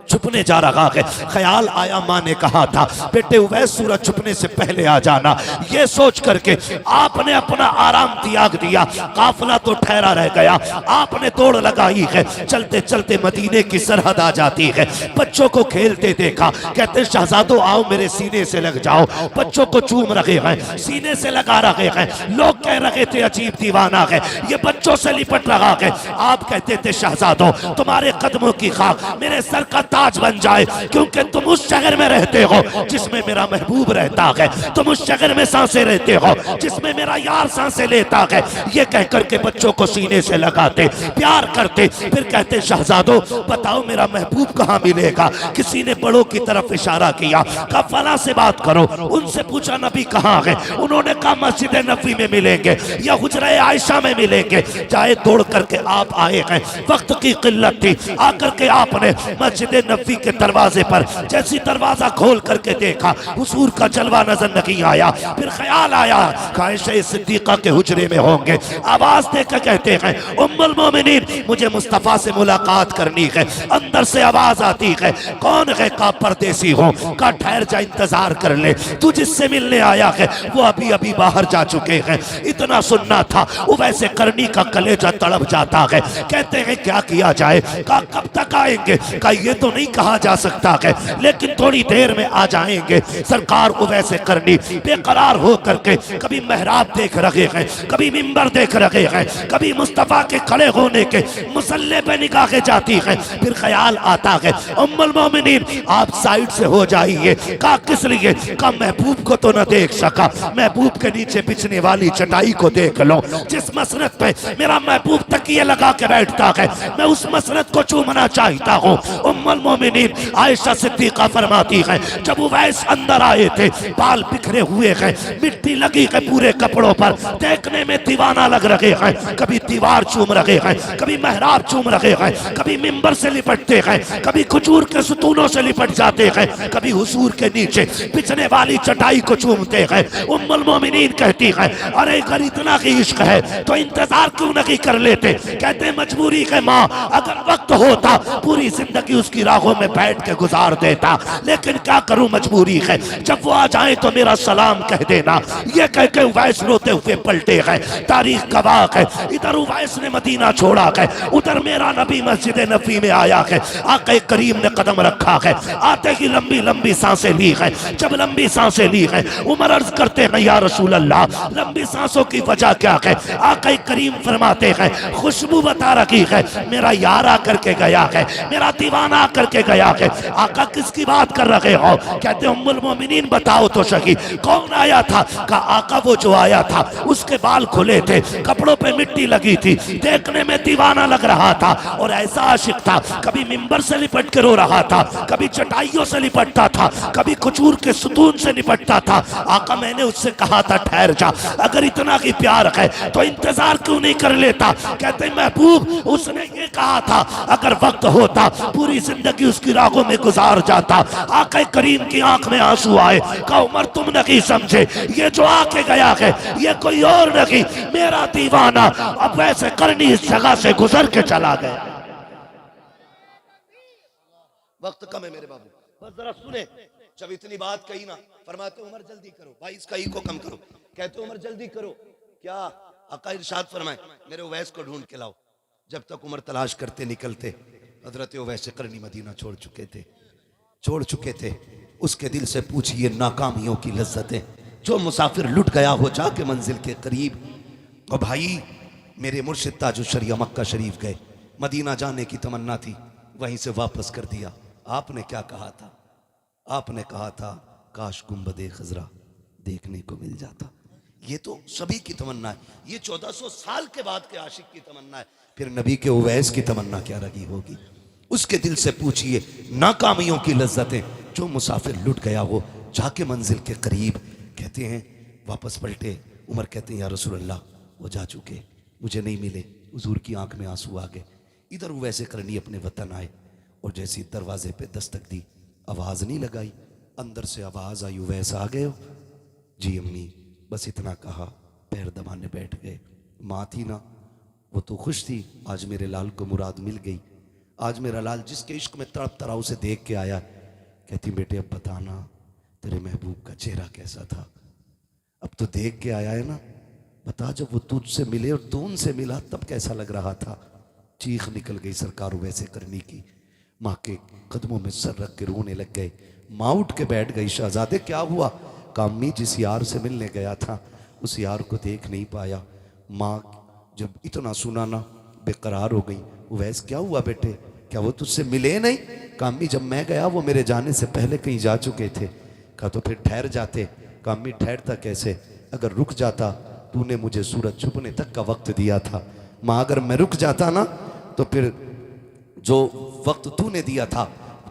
छुपने जा रहा है। ख्याल आया माँ ने कहा था बेटे उवैस सूरज छुपने से पहले आ जाना, ये सोच करके आपने अपना आराम त्याग दिया, काफिला तो ठहरा रह गया, आपने दौड़ लगाई है। चलते चलते मदीने की सरहद आ जाती है, बच्चों को खेलते देखा, कहते शहजादो आओ मेरे सीने से लग जाओ। बच्चों को चूम रहे हैं, सीने से लगा रहे हैं, लोग कह रहे थे अजीब दीवाना है, ये बच्चों से लिपट रहा है। आप कहते थे शहजादो तुम्हारे कदमों की खाक मेरे सर का ताज बन जाए, क्योंकि तुम उस शहर में रहते हो जिसमें मेरा महबूब रहता है, तुम उस शहर में सांसें रहते हो जिसमें मेरा यार सांसें लेता है। ये कह करके बच्चों को सीने से लगाते, प्यार करते, फिर कहते शहजादो बताओ मेरा महबूब कहाँ मिलेगा। किसी ने बड़ों की तरफ इशारा किया, कहा फला से बात करो। उनसे पूछा नबी कहाँ है, उन्होंने कहा मस्जिद नबी में मिलेंगे या हुजरा आयशा में मिलेंगे। जाए दौड़ करके आप आए हैं, वक्त की किल्लत थी, आकर के आपने मस्जिद नबी के दरवाजे पर जैसी दरवाजा खोल करके देखा, हुजूर का जलवा नजर नहीं आया। फिर ख्याल आया आयशा सिद्दीका के हुजरे में होंगे। आवाज देकर कहते हैं उम्मुल मोमिनीन मुझे मुस्तफा से मुलाकात करनी है। अंदर से आवाज आती है कौन है, का परदेसी हो, का ठहर जा इंतजार कर ले, तू जिससे मिलने आया है वो अभी अभी बाहर जा चुके हैं। इतना सुनना था, वो वैसे करनी का कलेजा तड़प जाता है। कहते हैं क्या किया जाए, का कब तक आएंगे, का ये तो नहीं कहा जा सकता है, लेकिन थोड़ी देर में आ जाएंगे। सरकार उवैसे करनी बेकरार हो करके कभी मेहराब देख रहे हैं, कभी मिंबर देख रहे हैं, कभी मुस्तफा के खड़े होने के मुसल्ले पे निगाहें जाती हैं। फिर ख्याल आता है उम्मुल मोमिनीन आप साइड से हो जाइए। का किस लिए, का महबूब को तो न देख सका, महबूब के नीचे बिछने वाली चटाई को देख लो, जिस मसनद पे मेरा महबूब तकिए लगा के बैठता है, मैं उस मसनद को चूमना चाहता हूँ। उम्मुल मोमिनीन आयशा सिद्दीका फरमाती है जब उवैस अंदर आए थे, बाल बिखरे हुए हैं, मिट्टी लगी है पूरे कपड़ों पर, देखने में दीवाना लग रहे हैं, कभी दीवार चूम रहे हैं, कभी मेहराब चूम रहे हैं, कभी मिंबर से लिपटते हैं, कभी खजूर के सुतूनों से लिपट जाते हैं, कभी हुजूर के नीचे बिछने वाली चटाई को चूमते हैं। उम्मुल मोमिनीन कहती है अरे अगर इतना ही इश्क है तो इंतजार क्यों नहीं कर लेते? कहते मजबूरी है माँ, अगर वक्त होता पूरी जिंदगी उसकी राहों में बैठ के गुजार देता, लेकिन क्या करूं मजबूरी है, जब वो आ जाए तो मेरा सलाम कह देना। ये कह के उवैस रोते हुए पलटे गए। तारीख गवाह है, इधर उवैस ने मदीना छोड़ा है, उधर मेरा नबी मस्जिद नबी में आया है, आके करीम ने कदम रखा है, आते ही लंबी लंबी सांसें ली है। जब लंबी सांसें ली है उमर अर्ज करते हैं या रसूल अल्लाह लंबी सांसों की वजह क्या है? आके करीम फरमाते हैं खुशबू बता रखी है, मेरा यार आकर के गया है, मेरा दीवाना आकर के गया है। आका किसकी बात कर रहे हो? कहते उम्मुल मोमिनीन बताओ तो सही कौन आया था? कहा आका वो जो आया था उसके बाल खुले थे, कपड़ों पे मिट्टी लगी थी, देखने में दीवाना लग रहा था और ऐसा आशिक था, कभी मिंबर से लिपट के रो रहा था, कभी चटाइयों से लिपटता था, कभी खजूर के सुतून से लिपटता था। आका मैंने उससे कहा था ठहर जा, अगर इतना ही प्यार है तो इंतजार क्यों नहीं कर लेता? कहते महबूब उसने ये कहा था अगर वक्त होता पूरी जिंदगी उसकी राहों में गुजार जाता। आका करीम की आंख में आंसू आए, कहा उमर तुम नहीं समझे, ये जो आके गया है ये कोई और नहीं, मेरा दीवाना अब वैसे करनी इस जगह से गुजर के चला गया। वक्त कम है मेरे बाबू, बस जरा सुने। जब इतनी बात कही ना, फरमाते उमर जल्दी करो भाई, इसका ई को कम करो। कहते उमर जल्दी करो, क्या? आका इरशाद फरमाए मेरे उवैस को ढूंढ के लाओ। जब तक उमर तलाश करते निकलते, हजरत उवैस करनी मदीना छोड़ चुके थे। उसके दिल से पूछिए नाकामियों की लज्जतें, जो मुसाफिर लुट गया हो जाके मंजिल के करीब। और भाई मेरे मुर्शिद ताजुश शरिया मक्का शरीफ गए, मदीना जाने की तमन्ना थी, वहीं से वापस कर दिया। आपने क्या कहा था? आपने कहा था काश गुंबदे खजरा देखने को मिल जाता। ये तो सभी की तमन्ना है, ये 1400 साल के बाद के आशिक की तमन्ना है, फिर नबी के उवैस की तमन्ना क्या रही होगी? उसके दिल से पूछिए नाकामियों की लज्जतें, जो मुसाफिर लुट गया हो जाके मंजिल के करीब। कहते हैं वापस पलटे, उमर कहते हैं या रसूल अल्लाह वो जा चुके, मुझे नहीं मिले। हुजूर की आंख में आंसू आ गए। इधर उवैस करनी अपने वतन आए और जैसे दरवाजे पे दस्तक दी, आवाज नहीं लगाई, अंदर से आवाज आई उवैस आ गए हो? जी अम्मी, बस इतना कहा, पैर दबाने बैठ गए। माँ थी ना, वो तो खुश थी, आज मेरे लाल को मुराद मिल गई, आज मेरा लाल जिसके इश्क में तड़प तड़ा उसे देख के आया। कहती बेटे अब बताना तेरे महबूब का चेहरा कैसा था, अब तो देख के आया है ना, बता जब वो तुझसे मिले और तू उनसे मिला तब कैसा लग रहा था। चीख निकल गई सरकार वैसे करनी की, माँ के कदमों में सर रख के रोने लग गए। माँ उठ के बैठ गई, शहजादे क्या हुआ? कामी जिस यार से मिलने गया था उस यार को देख नहीं पाया। माँ जब इतना सुना ना बेकरार हो गई। उवैस क्या हुआ बेटे, क्या वो तुझसे मिले नहीं? कामी जब मैं गया वो मेरे जाने से पहले कहीं जा चुके थे। कहा तो फिर ठहर जाते। कामी ठहरता कैसे, अगर रुक जाता, तूने मुझे सूरज छुपने तक का वक्त दिया था। माँ अगर मैं रुक जाता ना तो फिर जो वक्त तूने दिया था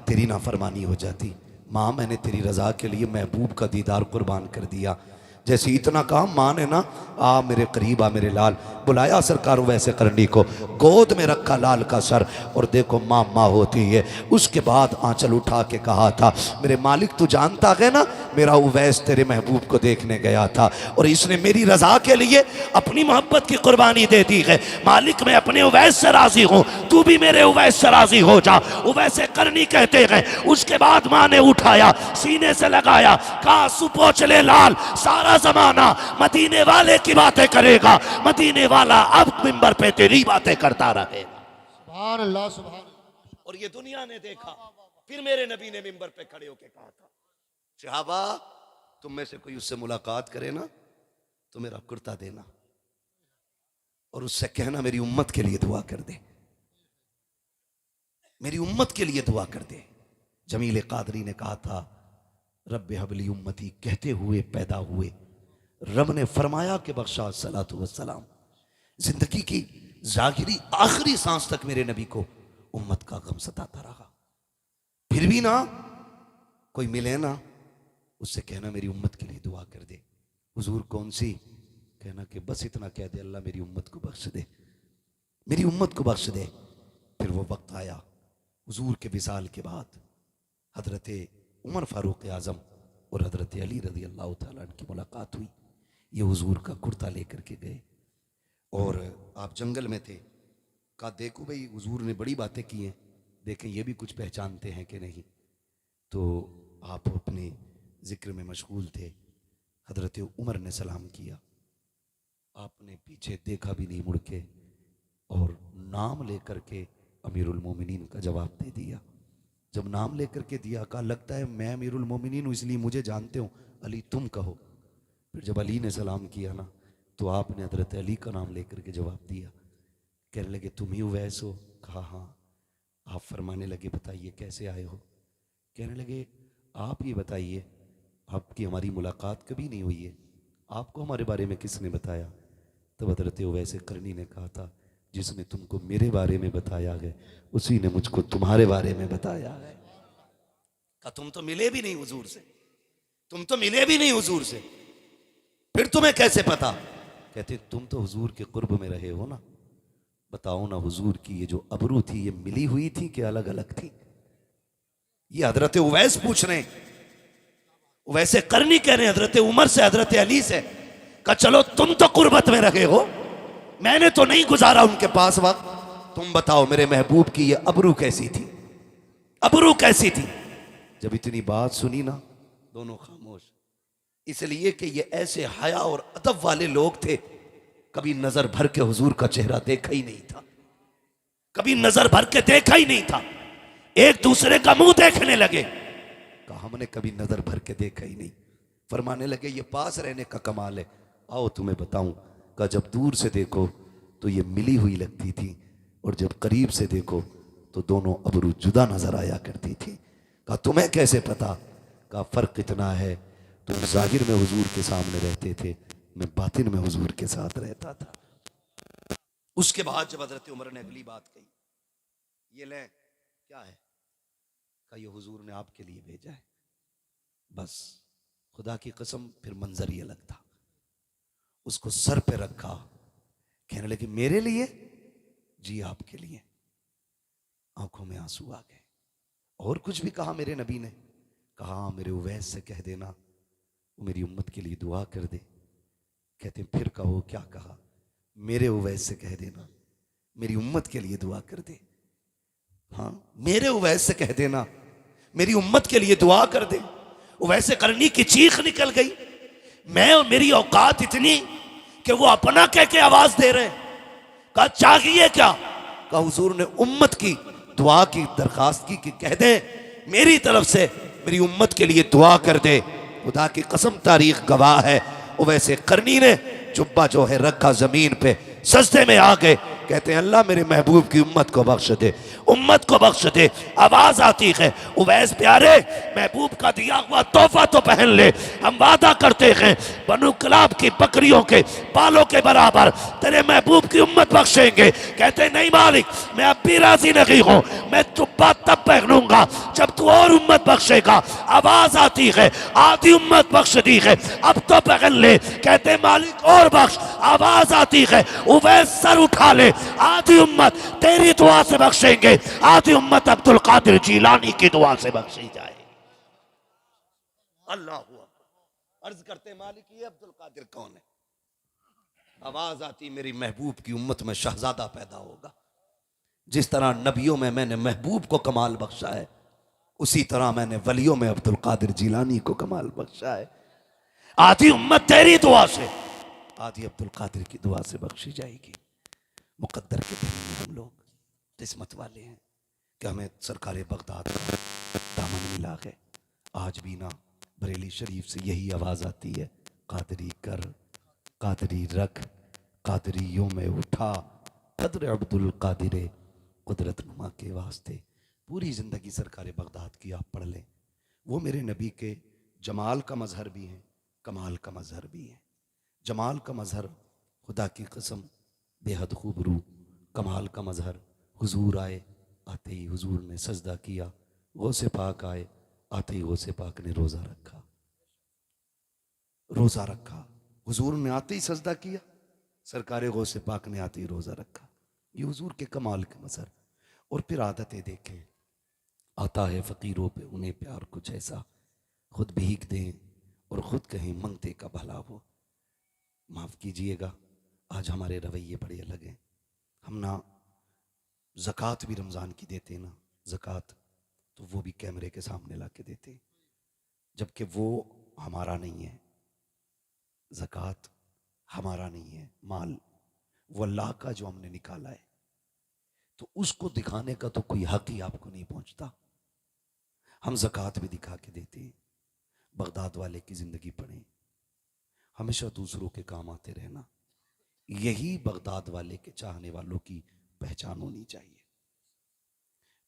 तेरी नाफरमानी हो जाती। माँ मैंने तेरी रजा के लिए महबूब का दीदार कुर्बान कर दिया। जैसे इतना कहा माँ ने ना, आ मेरे करीब आ मेरे लाल, बुलाया सरकार वैसे करनी को, गोद में रखा लाल का सर और देखो माँ माँ होती है। उसके बाद आंचल उठा के कहा था मेरे मालिक तू जानता है ना मेरा उवैस तेरे महबूब को देखने गया था और इसने मेरी रजा के लिए अपनी मोहब्बत की कुर्बानी दे दी है। मालिक मैं अपने उवैस से राजी हूँ, तू भी मेरे उवैस से राजी हो जा। उवैसे करनी कहते हैं। उसके बाद माँ ने उठाया, सीने से लगाया, कहा सुपोच ले लाल, सारा जमाना मदीने वाले की बातें करेगा, मदीने वाला अब मिंबर पे तेरी बातें करता रहे। सुभान अल्लाह सुभान अल्लाह। और ये दुनिया ने देखा। फिर मेरे नबी ने मिंबर पे खड़े होकर कहा था सहाबा तुम में से कोई उससे मुलाकात करे ना तो मेरा कुर्ता देना और उससे कहना मेरी उम्मत के लिए दुआ कर दे, मेरी उम्मत के लिए दुआ कर दे। जमील कादरी ने कहा था रब्बे हबली उम्मती कहते हुए पैदा हुए, रब ने फरमाया कि बख्शा सलातु वस्सलाम, जिंदगी की जाहिरी आखिरी सांस तक मेरे नबी को उम्मत का गम सताता रहा। फिर भी ना कोई मिले ना, उससे कहना मेरी उम्मत के लिए दुआ कर दे। हुजूर कौन सी? कहना कि बस इतना कह दे, अल्लाह मेरी उम्मत को बख्श दे, मेरी उम्मत को बख्श दे। फिर वो वक्त आया, हुजूर के विसाल के बाद हजरत उमर फारूक आज़म और हजरत अली रज़ी अल्लाह तआला अन्हु की मुलाकात हुई। ये हुजूर का कुर्ता लेकर के गए और आप जंगल में थे। कहा देखो भाई हुजूर ने बड़ी बातें की हैं, देखें ये भी कुछ पहचानते हैं कि नहीं। तो आप अपने जिक्र में मशगूल थे। हजरत उमर ने सलाम किया, आपने पीछे देखा भी नहीं मुड़ के और नाम लेकर के अमीरुल मोमिनीन का जवाब दे दिया। जब नाम लेकर के दिया, कहा लगता है मैं अमीरुल मोमिनीन हूँ इसलिए मुझे जानते हो, अली तुम कहो। फिर जब अली ने सलाम किया ना, तो आपने हजरत अली का नाम लेकर के जवाब दिया। कहने लगे तुम ही उवैस हो? कहा हाँ। आप फरमाने लगे बताइए कैसे आए हो? कहने लगे आप ये बताइए, आपकी हमारी मुलाकात कभी नहीं हुई है, आपको हमारे बारे में किसने बताया? तब हजरत उवैस करनी ने कहा था जिसने तुमको मेरे बारे में बताया है उसी ने मुझको तुम्हारे बारे में बताया है। कहा तुम तो मिले भी नहीं हुजूर से, तुम तो मिले भी नहीं हुजूर से, फिर तुम्हें कैसे पता? कहते तुम तो हुजूर के कुर्ब में रहे हो ना, बताओ ना हुजूर की ये जो अबरू थी ये मिली हुई थी कि अलग अलग थी? ये हजरत उवैस पूछ रहे, वैसे करनी कह रहे हजरत उमर से, हजरत अली से। कहा चलो तुम तो कुर्बत में रहे हो, मैंने तो नहीं गुजारा उनके पास वक्त, तुम बताओ मेरे महबूब की ये अबरू कैसी थी, अबरू कैसी थी? जब इतनी बात सुनी ना, दोनों खामोश, इसलिए कि ये ऐसे हया और अदब वाले लोग थे, कभी नजर भर के हुजूर का चेहरा देखा ही नहीं था, कभी नजर भर के देखा ही नहीं था। एक दूसरे का मुंह देखने लगे, कहा हमने कभी नजर भर के देखा ही नहीं। फरमाने लगे ये पास रहने का कमाल है, आओ तुम्हें बताऊं। कहा जब दूर से देखो तो ये मिली हुई लगती थी और जब करीब से देखो तो दोनों अबरू जुदा नजर आया करती थी। कहा तुम्हें कैसे पता? कहा फर्क इतना है, तुम जाहिर में हुजूर के सामने रहते थे, मैं बातिन में हुजूर के साथ रहता था। उसके बाद जब हजरत उमर ने अगली बात कही, ये ले क्या है? कहा ये हुजूर ने आपके लिए भेजा है। बस खुदा की कसम, फिर मंजर ही अलग था। उसको सर पे रखा, कहने लगे मेरे लिए? जी आपके लिए। आंखों में आंसू आ गए। और कुछ भी कहा मेरे नबी ने? कहा मेरे उवैस से कह देना वो मेरी उम्मत के लिए दुआ कर दे। कहते फिर कहो क्या कहा? मेरे उवैस से कह देना मेरी उम्मत के लिए दुआ कर दे। हाँ मेरे उवैस से कह देना मेरी उम्मत के लिए दुआ कर दे। उवैस करनी की चीख निकल गई, मैं और मेरी औकात इतनी कि वो अपना कह के आवाज दे रहे। कहा चाहिए क्या? कहा हुजूर ने उम्मत की दुआ की दरखास्त की कि कह दे मेरी तरफ से मेरी उम्मत के लिए दुआ कर दे। खुदा की कसम तारीख गवाह है, वैसे करनी ने जुब्बा जो है रखा जमीन पे, सजदे में आ गए, कहते हैं अल्लाह मेरे महबूब की उम्मत को बख्श दे, उम्मत को बख्श दे। आवाज आती है उवैस प्यारे महबूब का दिया हुआ तोहफा तो पहन ले, हम वादा करते हैं बनु कलाब की बकरियों के बालों के बराबर तेरे महबूब की उम्मत बख्शेंगे। कहते नहीं मालिक मैं अब भी राजी नहीं हूं, मैं जुब्बा तब पहनूंगा जब तू और उम्मत बख्शेगा। आवाज आती है आधी उम्मत बख्श दी है, अब तो पहन ले। कहते मालिक और बख्श। आवाज आती है उवैस सर उठा ले, आधी उम्मत तेरी दुआ से बख्शेंगे, आधी उम्मत अब्दुल कादिर जीलानी की दुआ से बख्शी जाए। अल्लाह अर्ज करते मालिक ये अब्दुल कादिर कौन है? आवाज आती मेरी महबूब की उम्मत में शहजादा पैदा होगा। जिस तरह नबियों में मैंने महबूब को कमाल बख्शा है, उसी तरह मैंने वलियों में अब्दुल कादिर जीलानी को कमाल बख्शा है। आधी उम्मत तेरी दुआ से, आधी अब्दुल कादिर की दुआ से बख्शी जाएगी। मुकद्दर के दिन में हम लोग किस्मत वाले हैं कि हमें सरकार बगदाद का दामन मिला है। आज भी ना बरेली शरीफ से यही आवाज आती है, कादरी कर कादरी रख कादरियों में उठा, कदर अब्दुल कादिर कुदरत नुमा के वास्ते। पूरी जिंदगी सरकार बगदाद की आप पढ़ लें, वो मेरे नबी के जमाल का मजहर भी हैं, कमाल का मजहर भी है। जमाल का मजहर खुदा की कसम बेहद खूब रू, कमाल का मजहर हुजूर आए, आते ही हुजूर ने सजदा किया, गौसे पाक आए, आते ही गौसे पाक ने रोजा रखा, रोजा रखा। हुजूर ने आते ही सजदा किया, सरकार गौसे पाक ने आते ही रोजा रखा। ये हुजूर के कमाल के मसर। और फिर आदतें देखें, आता है फकीरों पे उन्हें प्यार कुछ ऐसा, खुद भीख दें और खुद कहें मंगते का भला हो। माफ कीजिएगा, आज हमारे रवैये बड़े अलग हैं। हम ना ज़कात भी रमज़ान की देते हैं ना, ज़कात तो वो भी कैमरे के सामने ला के देते हैं, जबकि वो हमारा नहीं है। ज़कात हमारा नहीं है, माल वो अल्लाह का जो हमने निकाला है, तो उसको दिखाने का तो कोई हक ही आपको नहीं पहुंचता। हम ज़कात भी दिखा के देते हैं। बगदाद वाले की ज़िंदगी पढ़ें, हमेशा दूसरों के काम आते रहना, यही बगदाद वाले के चाहने वालों की पहचान होनी चाहिए।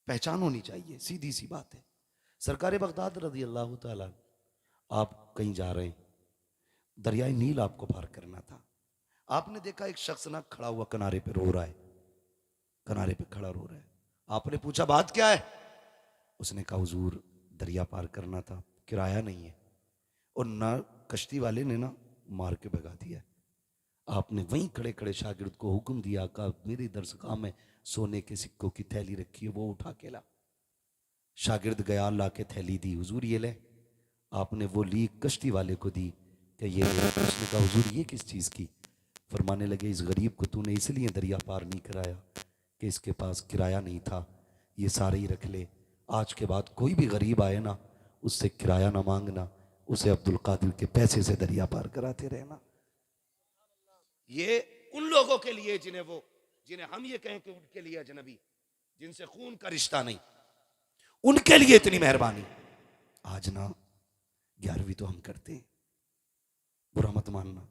पहचान होनी चाहिए, सीधी सी बात है। सरकार बगदाद रज़ी अल्लाह ताला, आप कहीं जा रहे हैं, दरियाए नील आपको पार करना था, आपने देखा एक शख्स ना खड़ा हुआ किनारे पे रो रहा है, किनारे पे खड़ा रो रहा है। आपने पूछा बात क्या है? उसने कहा हुजूर दरिया पार करना था, किराया नहीं है, और ना कश्ती वाले ने ना मार के भगा दिया। आपने वहीं खड़े खड़े शागिर्द को हुक्म दिया, कहा मेरी दरसगाह में सोने के सिक्कों की थैली रखी है, वो उठा के ला। शागिर्द गया, ला के थैली दी, हुजूर ये ले। आपने वो ली, कश्ती वाले को दी कि ये ले। उसने कहा हुजूर ये किस चीज़ की? फरमाने लगे इस गरीब को तूने इसलिए दरिया पार नहीं कराया कि इसके पास किराया नहीं था, ये सारे ही रख ले। आज के बाद कोई भी गरीब आए ना, उससे किराया ना मांगना, उसे अब्दुल कादिर के पैसे से दरिया पार कराते रहना। ये उन लोगों के लिए जिन्हें हम ये कहें कि उनके लिए अजनबी, जिनसे खून का रिश्ता नहीं, उनके लिए इतनी मेहरबानी। आज ना 11वीं तो हम करते हैं, बुरा मत मानना,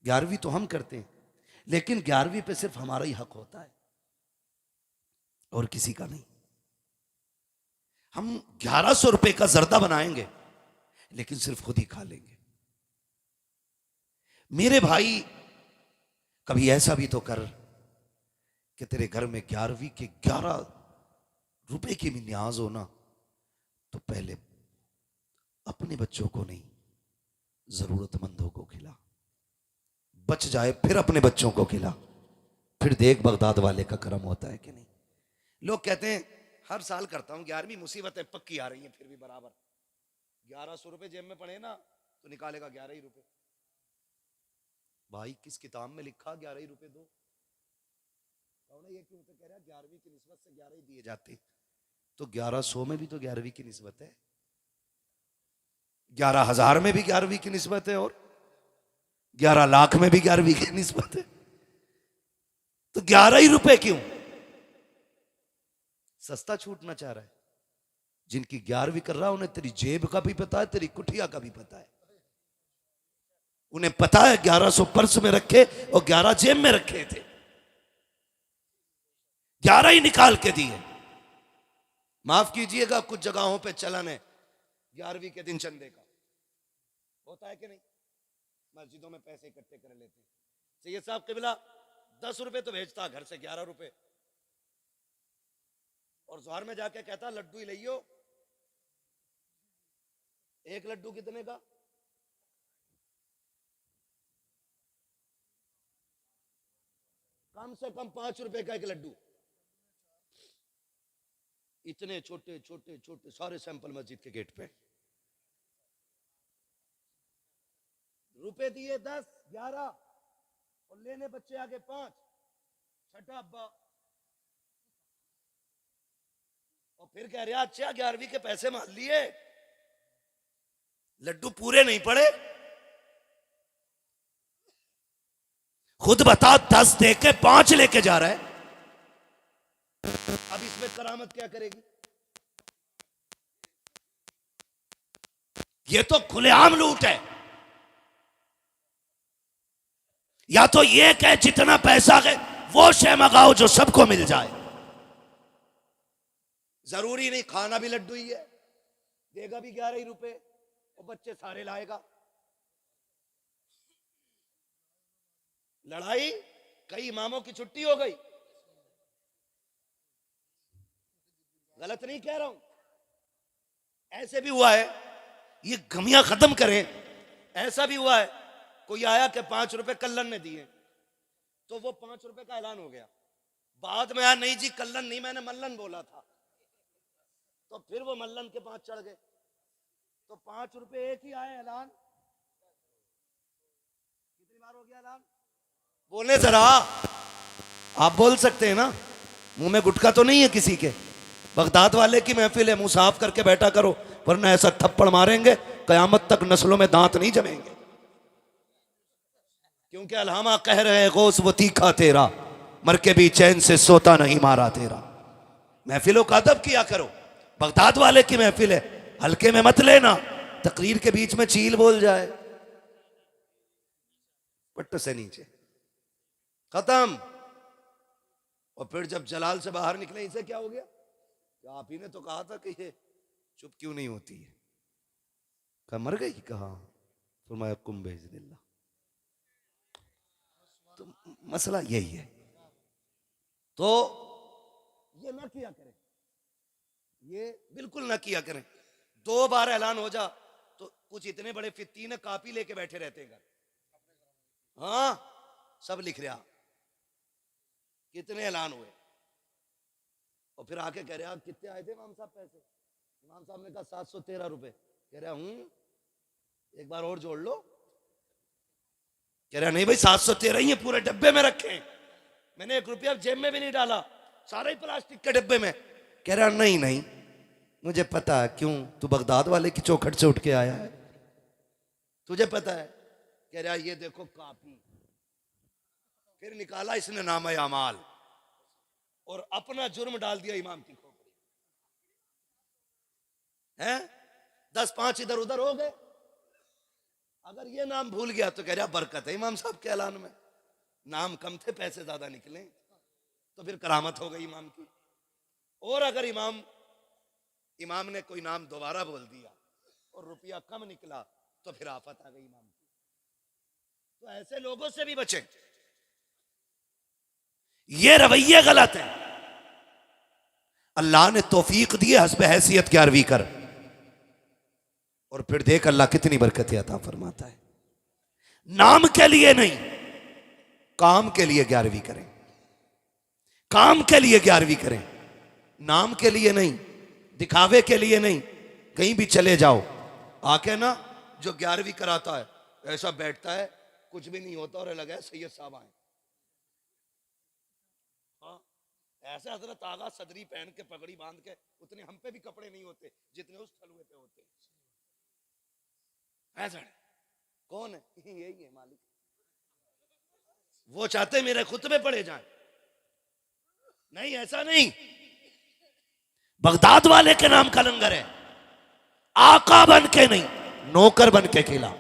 11वीं तो हम करते हैं, लेकिन 11वीं पे सिर्फ हमारा ही हक होता है और किसी का नहीं। हम 1100 रुपए का जर्दा बनाएंगे, लेकिन सिर्फ खुद ही खा लेंगे। मेरे भाई कभी ऐसा भी तो कर कि तेरे घर में 11वीं के 11 रुपए की भी न्याज हो ना, तो पहले अपने बच्चों को नहीं, जरूरतमंदों को खिला, बच जाए फिर अपने बच्चों को खिला, फिर देख बगदाद वाले का करम होता है कि नहीं। लोग कहते हैं हर साल करता हूं 11वीं, मुसीबतें पक्की आ रही हैं, फिर भी बराबर 1100 रुपए जेब में पड़े ना तो निकालेगा 11 ही रुपए। भाई किस किताब में लिखा 11 ही रुपए दो? ये क्यों तो कह रहा है 11वीं की निस्बत से 11 ही दिए जाते, तो 1100 में भी तो 11वीं की निस्बत है, 11,000 में भी 11वीं की निस्बत है, और 11 लाख में भी 11वीं की निस्बत है, तो 11 ही रुपए क्यों? सस्ता छूटना चाह रहा है। जिनकी 11वीं कर रहा है उन्हें तेरी जेब का भी पता है, तेरी कुठिया का भी पता है। उन्हें पता है 1100 पर्स में रखे और 11 जेब में रखे थे, 11 ही निकाल के दिए। माफ कीजिएगा, कुछ जगहों पे चलन है 11वीं के दिन चंदे का, होता है कि नहीं? मस्जिदों में पैसे इकट्ठे कर लेते हैं। सैयद साहब किबला 10 रुपए तो भेजता घर से, 11 रुपए, और जोहर में जाके कहता लड्डू ही लियो। एक लड्डू कितने का? कम से कम 5 रुपए का एक लड्डू। इतने छोटे छोटे छोटे सारे सैंपल मस्जिद के गेट पे। रुपए दिए 10 11 और लेने बच्चे आगे 5, छठा अब्बा, और फिर कह रहा अच्छा 11वीं के पैसे मान लिए, लड्डू पूरे नहीं पड़े। खुद बता 10 दे के 5 लेके जा रहा है, अब इसमें करामत क्या करेगी? ये तो खुलेआम लूट है। या तो ये कह जितना पैसा है वो शे मंगाओ जो सबको मिल जाए, जरूरी नहीं खाना भी लड्डू ही है, देगा भी 11 ही रुपए और बच्चे सारे लाएगा। लड़ाई कई इमामों की छुट्टी हो गई, गलत नहीं कह रहा हूं, ऐसे भी हुआ है, ये गमियां खत्म करें। ऐसा भी हुआ है, कोई आया कि 5 रुपए कल्लन ने दिए, तो वो 5 रुपए का ऐलान हो गया। बाद में आया नहीं जी कल्लन नहीं, मैंने मल्लन बोला था। तो फिर वो मल्लन के 5 चढ़ गए, तो 5 रुपए एक ही आए ऐलान। कितनी बार हो गया ऐलान? बोले जरा, आप बोल सकते हैं ना, मुंह में गुटखा तो नहीं है किसी के। बगदाद वाले की महफिल है, मुंह साफ करके बैठा करो, वरना ऐसा थप्पड़ मारेंगे कयामत तक नस्लों में दांत नहीं जमेंगे। क्योंकि अलहामा कह रहे हैं गौस वो तीखा तेरा, मर के भी चैन से सोता नहीं मारा तेरा। महफिलों का अदब किया करो। बगदाद वाले की महफिल है, हल्के में मत लेना। तकरीर के बीच में चील बोल जाए, पट्ट से नीचे खत्म। और फिर जब जलाल से बाहर निकले, इसे क्या हो गया? तो आप ही ने तो कहा था कि ये चुप क्यों नहीं होती है। कहा मर गई? कहा फरमाया कुम बेइज़्निल्लाह। तो मसला यही है। तो ये ना किया करें, ये बिल्कुल ना किया करें। 2 बार ऐलान हो जा तो कुछ इतने बड़े फित्ती ने कापी लेके बैठे रहते हैं घर। हाँ, सब लिख रहा कितने ऐलान हुए, और फिर आके कह रहे आप कितने आए थे इमाम साहब पैसे? इमाम साहब ने कहा 713 रुपए। कह रहा एक बार और जोड़ लो। कह रहा नहीं भाई 713 ही है, पूरे डब्बे में रखे, मैंने 1 रुपया जेब में भी नहीं डाला, सारा ही प्लास्टिक के डब्बे में। कह रहा नहीं नहीं मुझे पता है, क्यों? तू बगदाद वाले की चौखट से उठ के आया है, तुझे पता है। कह रहा ये देखो कापी। फिर निकाला इसने नामा अमाल और अपना जुर्म डाल दिया इमाम की खोपड़ी है। 10-5 इधर उधर हो गए। अगर ये नाम भूल गया तो कह रहा बरकत है इमाम साहब के ऐलान में, नाम कम थे पैसे ज्यादा निकले, तो फिर करामत हो गई इमाम की। और अगर इमाम ने कोई नाम दोबारा बोल दिया और रुपया कम निकला तो फिर आफत आ गई इमाम की। तो ऐसे लोगों से भी बचें, ये रवैये गलत है। अल्लाह ने तौफीक दी है, हस्बे हैसियत 11वीं कर, और फिर देख अल्लाह कितनी बरकतें अता फरमाता है। नाम के लिए नहीं, काम के लिए 11वीं करें, काम के लिए 11वीं करें, नाम के लिए नहीं, दिखावे के लिए नहीं। कहीं भी चले जाओ, आके ना जो 11वीं कराता है ऐसा बैठता है, कुछ भी नहीं होता, और लगा है सैयद साहब आए। हाँ, ऐसे हजरत आगा सदरी पहन के पगड़ी बांध के, उतने हम पे भी कपड़े नहीं होते जितने उस थलुए पे होते। ऐसा कौन है? यही है मालिक। वो चाहते मेरे खुतबे पढ़े जाएं। नहीं, ऐसा नहीं। बगदाद वाले के नाम का लंगर है, आका बन के नहीं, नौकर बन के खिला,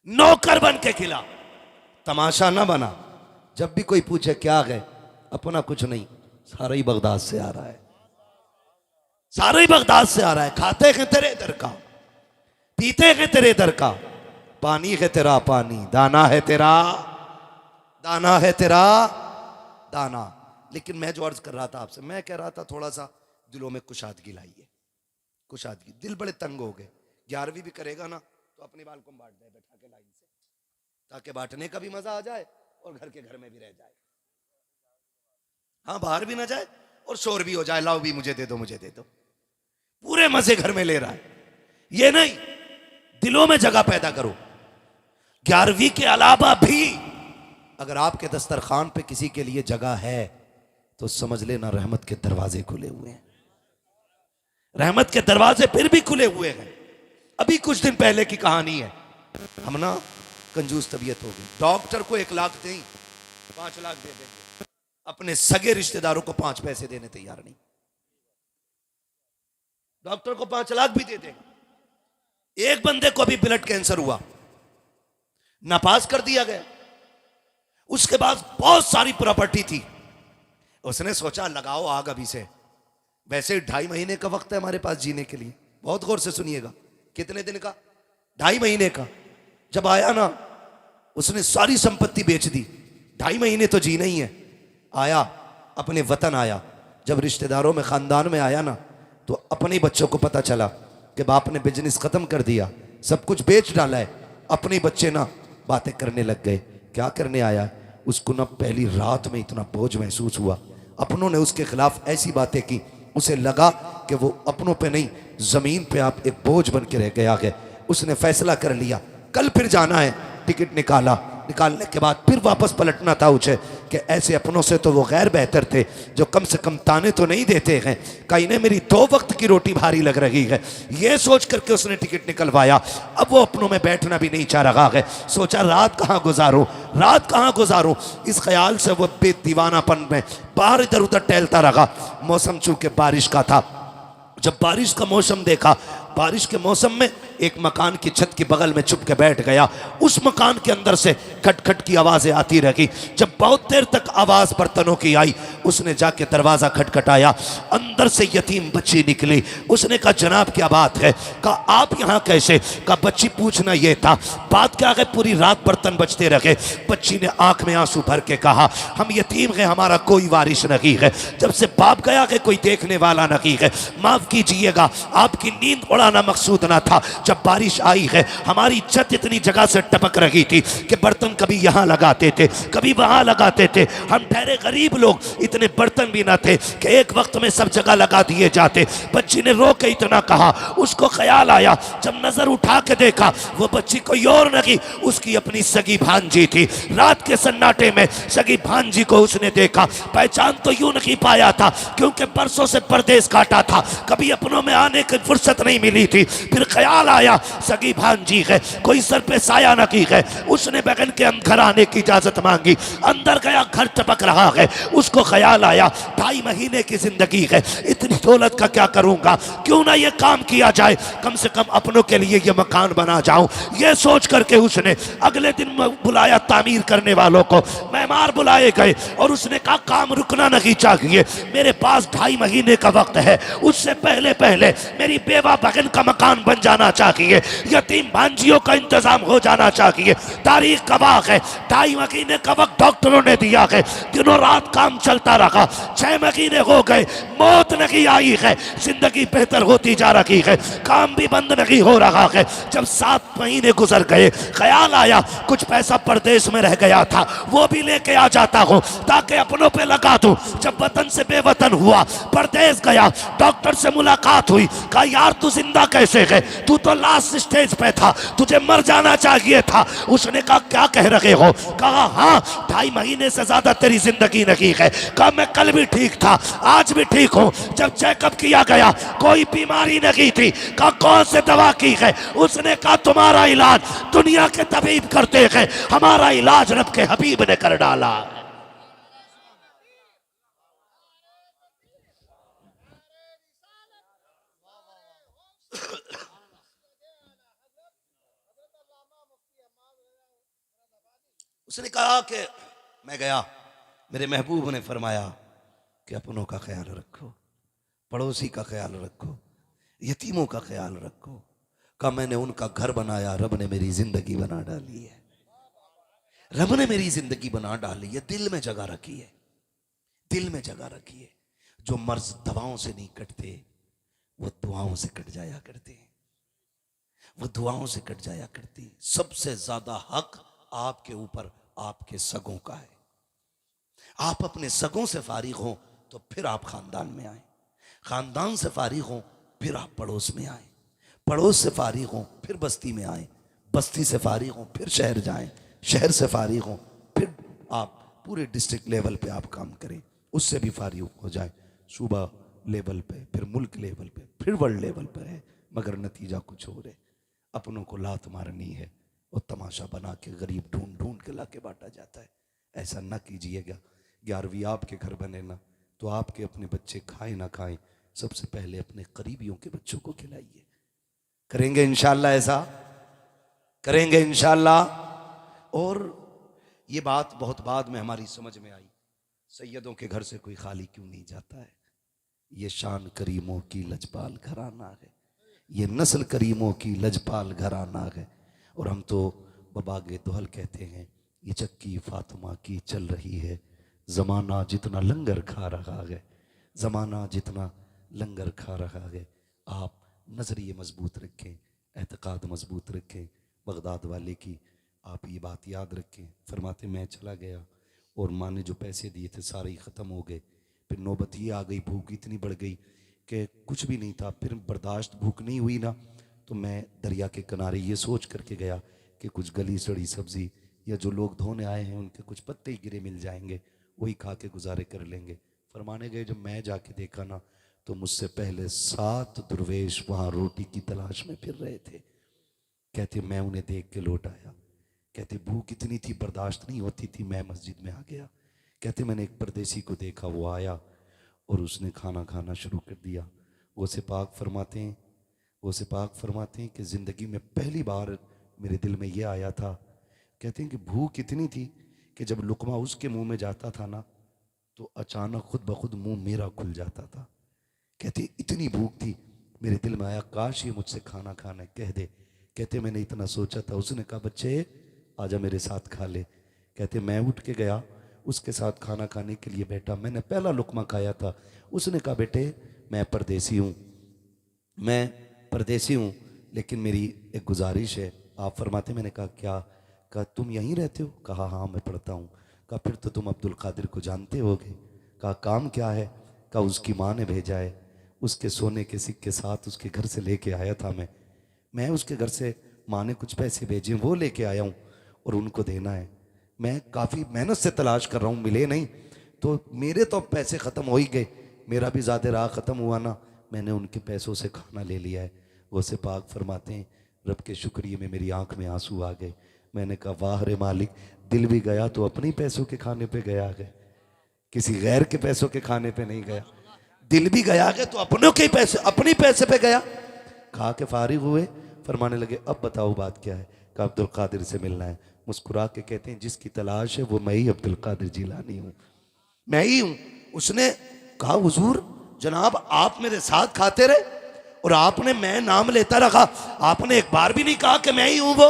नौकर बन के खिला, तमाशा ना बना। जब भी कोई पूछे क्या गए, अपना कुछ नहीं, सारा ही बगदाद से आ रहा है, सारा ही बगदाद से आ रहा है। खाते हैं तेरे दर का, पीते हैं तेरे दर का, पानी है तेरा पानी, दाना है तेरा दाना, है तेरा दाना। लेकिन मैं जो अर्ज कर रहा था आपसे, मैं कह रहा था थोड़ा सा दिलों में कुशादगी लाइए, कुशादगी। दिल बड़े तंग हो गए। 11वीं भी करेगा ना तो अपनी बाल को बांट दे बैठा के लाइन से, ताकि बांटने का भी मजा आ जाए और घर के घर में भी रह जाए। हाँ, बाहर भी ना जाए और शोर भी हो जाए, लाओ भी मुझे दे दो, मुझे दे दो, पूरे मजे घर में ले रहा है। ये नहीं, दिलों में जगह पैदा करो। 11वीं के अलावा भी अगर आपके दस्तरखान पे किसी के लिए जगह है तो समझ लेना रहमत के दरवाजे खुले हुए हैं, रहमत के दरवाजे फिर भी खुले हुए हैं। अभी कुछ दिन पहले की कहानी है, हम ना कंजूस तबीयत हो गई, डॉक्टर को 1 लाख दें, 5 लाख दे देंगे, अपने सगे रिश्तेदारों को 5 पैसे देने तैयार नहीं। डॉक्टर को 5 लाख भी दे देंगे। एक बंदे को अभी ब्लड कैंसर हुआ, नापास कर दिया गया। उसके बाद बहुत सारी प्रॉपर्टी थी, उसने सोचा लगाओ आग अभी से। वैसे 2.5 महीने का वक्त है हमारे पास जीने के लिए, बहुत गौर से सुनिएगा। कितने दिन का? 2.5 महीने का। जब आया ना, उसने सारी संपत्ति बेच दी, 2.5 महीने तो जीना ही है। आया अपने वतन आया, जब रिश्तेदारों में खानदान में आया ना, तो अपने बच्चों को पता चला कि बाप ने बिजनेस खत्म कर दिया, सब कुछ बेच डाला है। अपने बच्चे ना बातें करने लग गए, क्या करने आया। उसको ना पहली रात में इतना बोझ महसूस हुआ, अपनों ने उसके खिलाफ ऐसी बातें की, उसे लगा कि वो अपनों पे नहीं जमीन पे आप एक बोझ बन के रह गया है। उसने फैसला कर लिया कल फिर जाना है। टिकट निकाला, निकालने के बाद फिर वापस पलटना था उसे कि ऐसे अपनों से तो वो गैर बेहतर थे जो कम से कम ताने तो नहीं देते हैं, कहीं ने मेरी 2 वक्त की रोटी भारी लग रही है। ये सोच करके उसने टिकट निकलवाया। अब वो अपनों में बैठना भी नहीं चाह रहा है, सोचा रात कहाँ गुजारूं, रात कहाँ गुजारूं। इस ख्याल से वो बेदीवानापन में बाहर इधर उधर टहलता रहा। मौसम चूंकि बारिश का था, जब बारिश का मौसम देखा, बारिश के मौसम में एक मकान की छत के बगल में छुप के बैठ गया। उस मकान के अंदर से खटखट की आवाजें आती रही। जब बहुत देर तक आवाज बर्तनों की आई, उसने जाके दरवाजा खटखटाया। अंदर से यतीम बच्ची निकली। उसने कहा जनाब क्या बात है। कहा आप यहाँ कैसे। कहा बच्ची पूछना ये था, बात क्या है, पूरी रात बर्तन बजते रहे। बच्ची ने आंख में आंसू भर के कहा हम यतीम हैं, हमारा कोई वारिस नहीं है, जब से बाप गया है कोई देखने वाला नहीं है, माफ कीजिएगा आपकी नींद उड़ाना मकसूद ना था। जब बारिश आई है हमारी छत इतनी जगह से टपक रही थी कि बर्तन कभी यहाँ लगाते थे कभी वहां लगाते थे। हम ठहरे गरीब लोग, इतने बर्तन भी ना थे कि एक वक्त में सब जगह लगा दिए जाते। बच्ची ने रो के इतना कहा, उसको ख्याल आया, जब नजर उठा के देखा वो बच्ची कोई और नहीं, उसकी अपनी सगी भांजी थी। रात के सन्नाटे में सगी भांजी को उसने देखा, पहचान तो यूं नहीं पाया था क्योंकि बरसों से परदेश काटा था, कभी अपनों में आने की फुर्सत नहीं मिली थी। फिर ख्याल आया सगी भांजी है, कोई सर पे साया न की है। उसने बगन के घर आने की इजाजत मांगी, अंदर गया, घर टपक रहा है। उसको ख्याल आया 2.5 महीने की जिंदगी है, इतनी दौलत का क्या करूंगा, क्यों ना ये काम किया जाए, कम से कम अपनों के लिए ये मकान बना जाऊं। ये सोच करके उसने अगले दिन बुलाया तामीर करने वालों को, मेहमान बुलाए गए और उसने कहा काम रुकना नहीं चाहिए, मेरे पास 2.5 महीने का वक्त है, उससे पहले पहले मेरी बेवा बहन का मकान बन जाना चाहिए, यतीम भांजियों का इंतजाम हो जाना चाहिए। तारीख गवाह है 2.5 महीने का वक्त डॉक्टरों ने दिया है, दिनों रात काम चलता रहा। 6 महीने हो गए, मौत नहीं आई है, जिंदगी बेहतर होती जा रही है, काम भी बंद नहीं हो रहा है। जब 7 महीने गुजर गए, ख्याल आया कुछ पैसा परदेश में रह गया था वो भी लेके आ जाता हूँ ताकि अपनों पे लगा दूं। जब वतन से बेवतन हुआ, परदेश गया, डॉक्टर से मुलाकात हुई, कहा यार तू जिंदा कैसे है, तू तो लास्ट स्टेज पे था, तुझे मर जाना चाहिए था। उसने कहा क्या कह रहे हो। कहा हाँ 2.5 महीने से ज्यादा तेरी जिंदगी नहीं है। कहा मैं कल भी ठीक था, आज भी ठीक हूँ। जब चेकअप किया गया कोई बीमारी नहीं थी। कहा कौन से दवा की है। उसने कहा तुम्हारा इलाज दुनिया के तबीब करते हैं, हमारा इलाज रब के हबीब ने कर डाला। उसने कहा कि मैं गया, मेरे महबूब ने फरमाया कि अपनों का ख्याल रखो, पड़ोसी का ख्याल रखो, यतीमों का ख्याल रखो। कहा मैंने उनका घर बनाया, रब ने मेरी जिंदगी बना डाली है, रब ने मेरी जिंदगी बना डाली है। दिल में जगह रखी है, दिल में जगह रखी है। जो मर्ज दवाओं से नहीं कटते वो दुआओं से कट जाया करते हैं, वो दुआओं से कट जाया करती। सबसे ज्यादा हक आपके ऊपर आपके सगों का है। आप अपने सगों से फारिग हो तो फिर आप खानदान में आए, खानदान से फारिग हो फिर आप पड़ोस में आए, पड़ोस से फारिग हो फिर बस्ती में आए, बस्ती से फारिग हो फिर शहर जाएं, शहर से फारिग हो फिर आप पूरे डिस्ट्रिक्ट लेवल पे आप काम करें, उससे भी फारिग हो जाए, सूबा लेवल पे, फिर मुल्क लेवल पे, फिर वर्ल्ड लेवल पे है। मगर नतीजा कुछ और है, अपनों को लात मारनी है और तमाशा बना के गरीब ढूंढ ढूंढ के ला के बांटा जाता है। ऐसा ना कीजिएगा। 11वीं आपके घर बने ना तो आपके अपने बच्चे खाएं ना खाएं, सबसे पहले अपने करीबियों के बच्चों को खिलाइए। करेंगे इंशाल्लाह, ऐसा करेंगे इंशाल्लाह। और ये बात बहुत बाद में हमारी समझ में आई, सैयदों के घर से कोई खाली क्यों नहीं जाता है। ये शान करीमों की लजपाल घराना है, ये नस्ल करीमों की लजपाल घराना है। और हम तो बबागे दोहल कहते हैं, ये चक्की फातिमा की चल रही है, ज़माना जितना लंगर खा रहा है, ज़माना जितना लंगर खा रहा है। आप नज़रिए मजबूत रखें, एतक़ाद मजबूत रखें बगदाद वाले की, आप ये बात याद रखें। फरमाते मैं चला गया और माँ ने जो पैसे दिए थे सारे ही ख़त्म हो गए। फिर नौबत ये आ गई, भूख इतनी बढ़ गई कि कुछ भी नहीं था। फिर बर्दाश्त भूख नहीं हुई ना, तो मैं दरिया के किनारे ये सोच करके गया कि कुछ गली सड़ी सब्ज़ी या जो लोग धोने आए हैं उनके कुछ पत्ते ही गिरे मिल जाएंगे, वही खा के गुजारे कर लेंगे। फरमाने गए जब मैं जाके देखा ना, तो मुझसे पहले 7 दुर्वेश वहाँ रोटी की तलाश में फिर रहे थे। कहते मैं उन्हें देख के लौट आया। कहते भूख इतनी थी बर्दाश्त नहीं होती थी, मैं मस्जिद में आ गया। कहते मैंने एक परदेसी को देखा, वो आया और उसने खाना खाना शुरू कर दिया। वो से पाक फरमाते हैं कि ज़िंदगी में पहली बार मेरे दिल में ये आया था। कहते हैं कि भूख इतनी थी कि जब लुकमा उसके मुंह में जाता था ना, तो अचानक खुद ब खुद मुंह मेरा खुल जाता था। कहते इतनी भूख थी, मेरे दिल में आया काश ये मुझसे खाना खाना कह दे। कहते मैंने इतना सोचा था। उसने कहा बच्चे आजा मेरे साथ खा ले। कहते मैं उठ के गया, उसके साथ खाना खाने के लिए बैठा। मैंने पहला लुकमा खाया था। उसने कहा बेटे मैं परदेसी हूँ, लेकिन मेरी एक गुजारिश है। आप फरमाते, मैंने कहा क्या? कहा तुम यहीं रहते हो? कहा हाँ मैं पढ़ता हूँ। कहा फिर तो तुम अब्दुल कादिर को जानते होगे। कहा काम क्या है? कहा उसकी माँ ने भेजा है, उसके सोने के सिक्के साथ उसके घर से लेके आया था। मैं उसके घर से माँ ने कुछ पैसे भेजे, वो लेके आया हूँ और उनको देना है। मैं काफ़ी मेहनत से तलाश कर रहा हूँ, मिले नहीं, तो मेरे तो पैसे ख़त्म हो ही गए। मेरा भी ज़्यादा राह ख़त्म हुआ ना, मैंने उनके पैसों से खाना ले लिया है। वो से पाक फरमाते हैं रब के शुक्रिया में मेरी आंख में आंसू आ गए। मैंने कहा वाह रे मालिक, दिल भी गया तो अपने पैसों के खाने पे गया है, किसी गैर के पैसों के खाने पे नहीं गया। दिल भी गया है तो अपनों के पैसे, अपने पैसे पे गया। खा के फारिग हुए, फरमाने लगे अब बताओ बात क्या है? कहा अब्दुल कादिर से मिलना है। मुस्कुरा के कहते हैं जिसकी तलाश है वो मैं ही अब्दुल कादिर जिलानी हूँ, मैं ही हूँ। उसने कहा हुजूर जनाब आप मेरे साथ खाते रहे और आपने मैं नाम लेता रखा, आपने एक बार भी नहीं कहा कि मैं ही हूँ वो।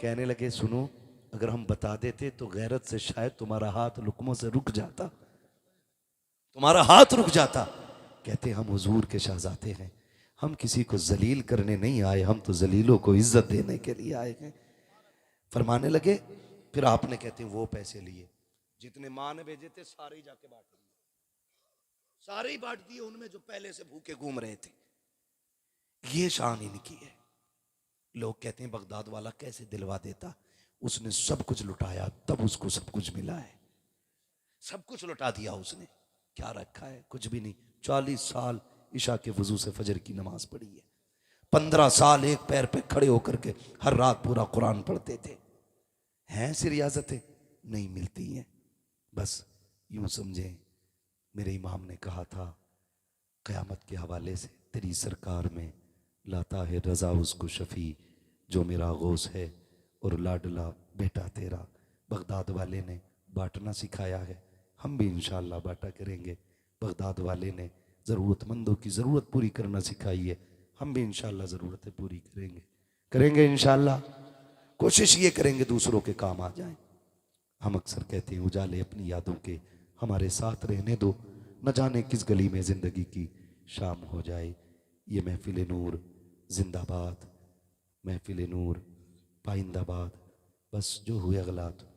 कहने लगे सुनो, अगर हम बता देते तो गैरत से शायद तुम्हारा हाथ लुकमों से रुक जाता, तुम्हारा हाथ रुक जाता। कहते हम हुजूर के शहजादे हैं, हम किसी को जलील करने नहीं आए, हम तो जलीलों को इज्जत देने के लिए आए हैं। फरमाने लगे फिर आपने कहते वो पैसे लिए जितने माँ ने भेजे थे सारे ही जाके बांट दिए, सारे ही बांट दिए उनमें जो पहले से भूखे घूम रहे थे। ये शान इनकी है। लोग कहते हैं बगदाद वाला कैसे दिलवा देता, उसने सब कुछ लुटाया तब उसको सब कुछ मिला है। सब कुछ लुटा दिया उसने, क्या रखा है? कुछ भी नहीं। 40 साल इशा के वजू से फजर की नमाज पढ़ी है। 15 साल एक पैर पे खड़े होकर के हर रात पूरा कुरान पढ़ते थे। हैं से रियाजतें नहीं मिलती हैं। बस यूं समझें मेरे इमाम ने कहा था क़यामत के हवाले से तेरी सरकार में लाता है रजा उसको शफी जो मेरा गौस है और लाडला बेटा तेरा। बगदाद वाले ने बांटना सिखाया है, हम भी इंशाअल्लाह बांटा करेंगे। बगदाद वाले ने ज़रूरतमंदों की ज़रूरत पूरी करना सिखाई है, हम भी इंशाअल्लाह ज़रूरतें पूरी करेंगे इंशाअल्लाह। कोशिश ये करेंगे दूसरों के काम आ जाएं। हम अक्सर कहते हैं उजाले अपनी यादों के हमारे साथ रहने दो, न जाने किस गली में ज़िंदगी की शाम हो जाए। ये महफिल नूर जिंदाबाद, महफिल नूर पाइंदाबाद। बस जो हुए अगलात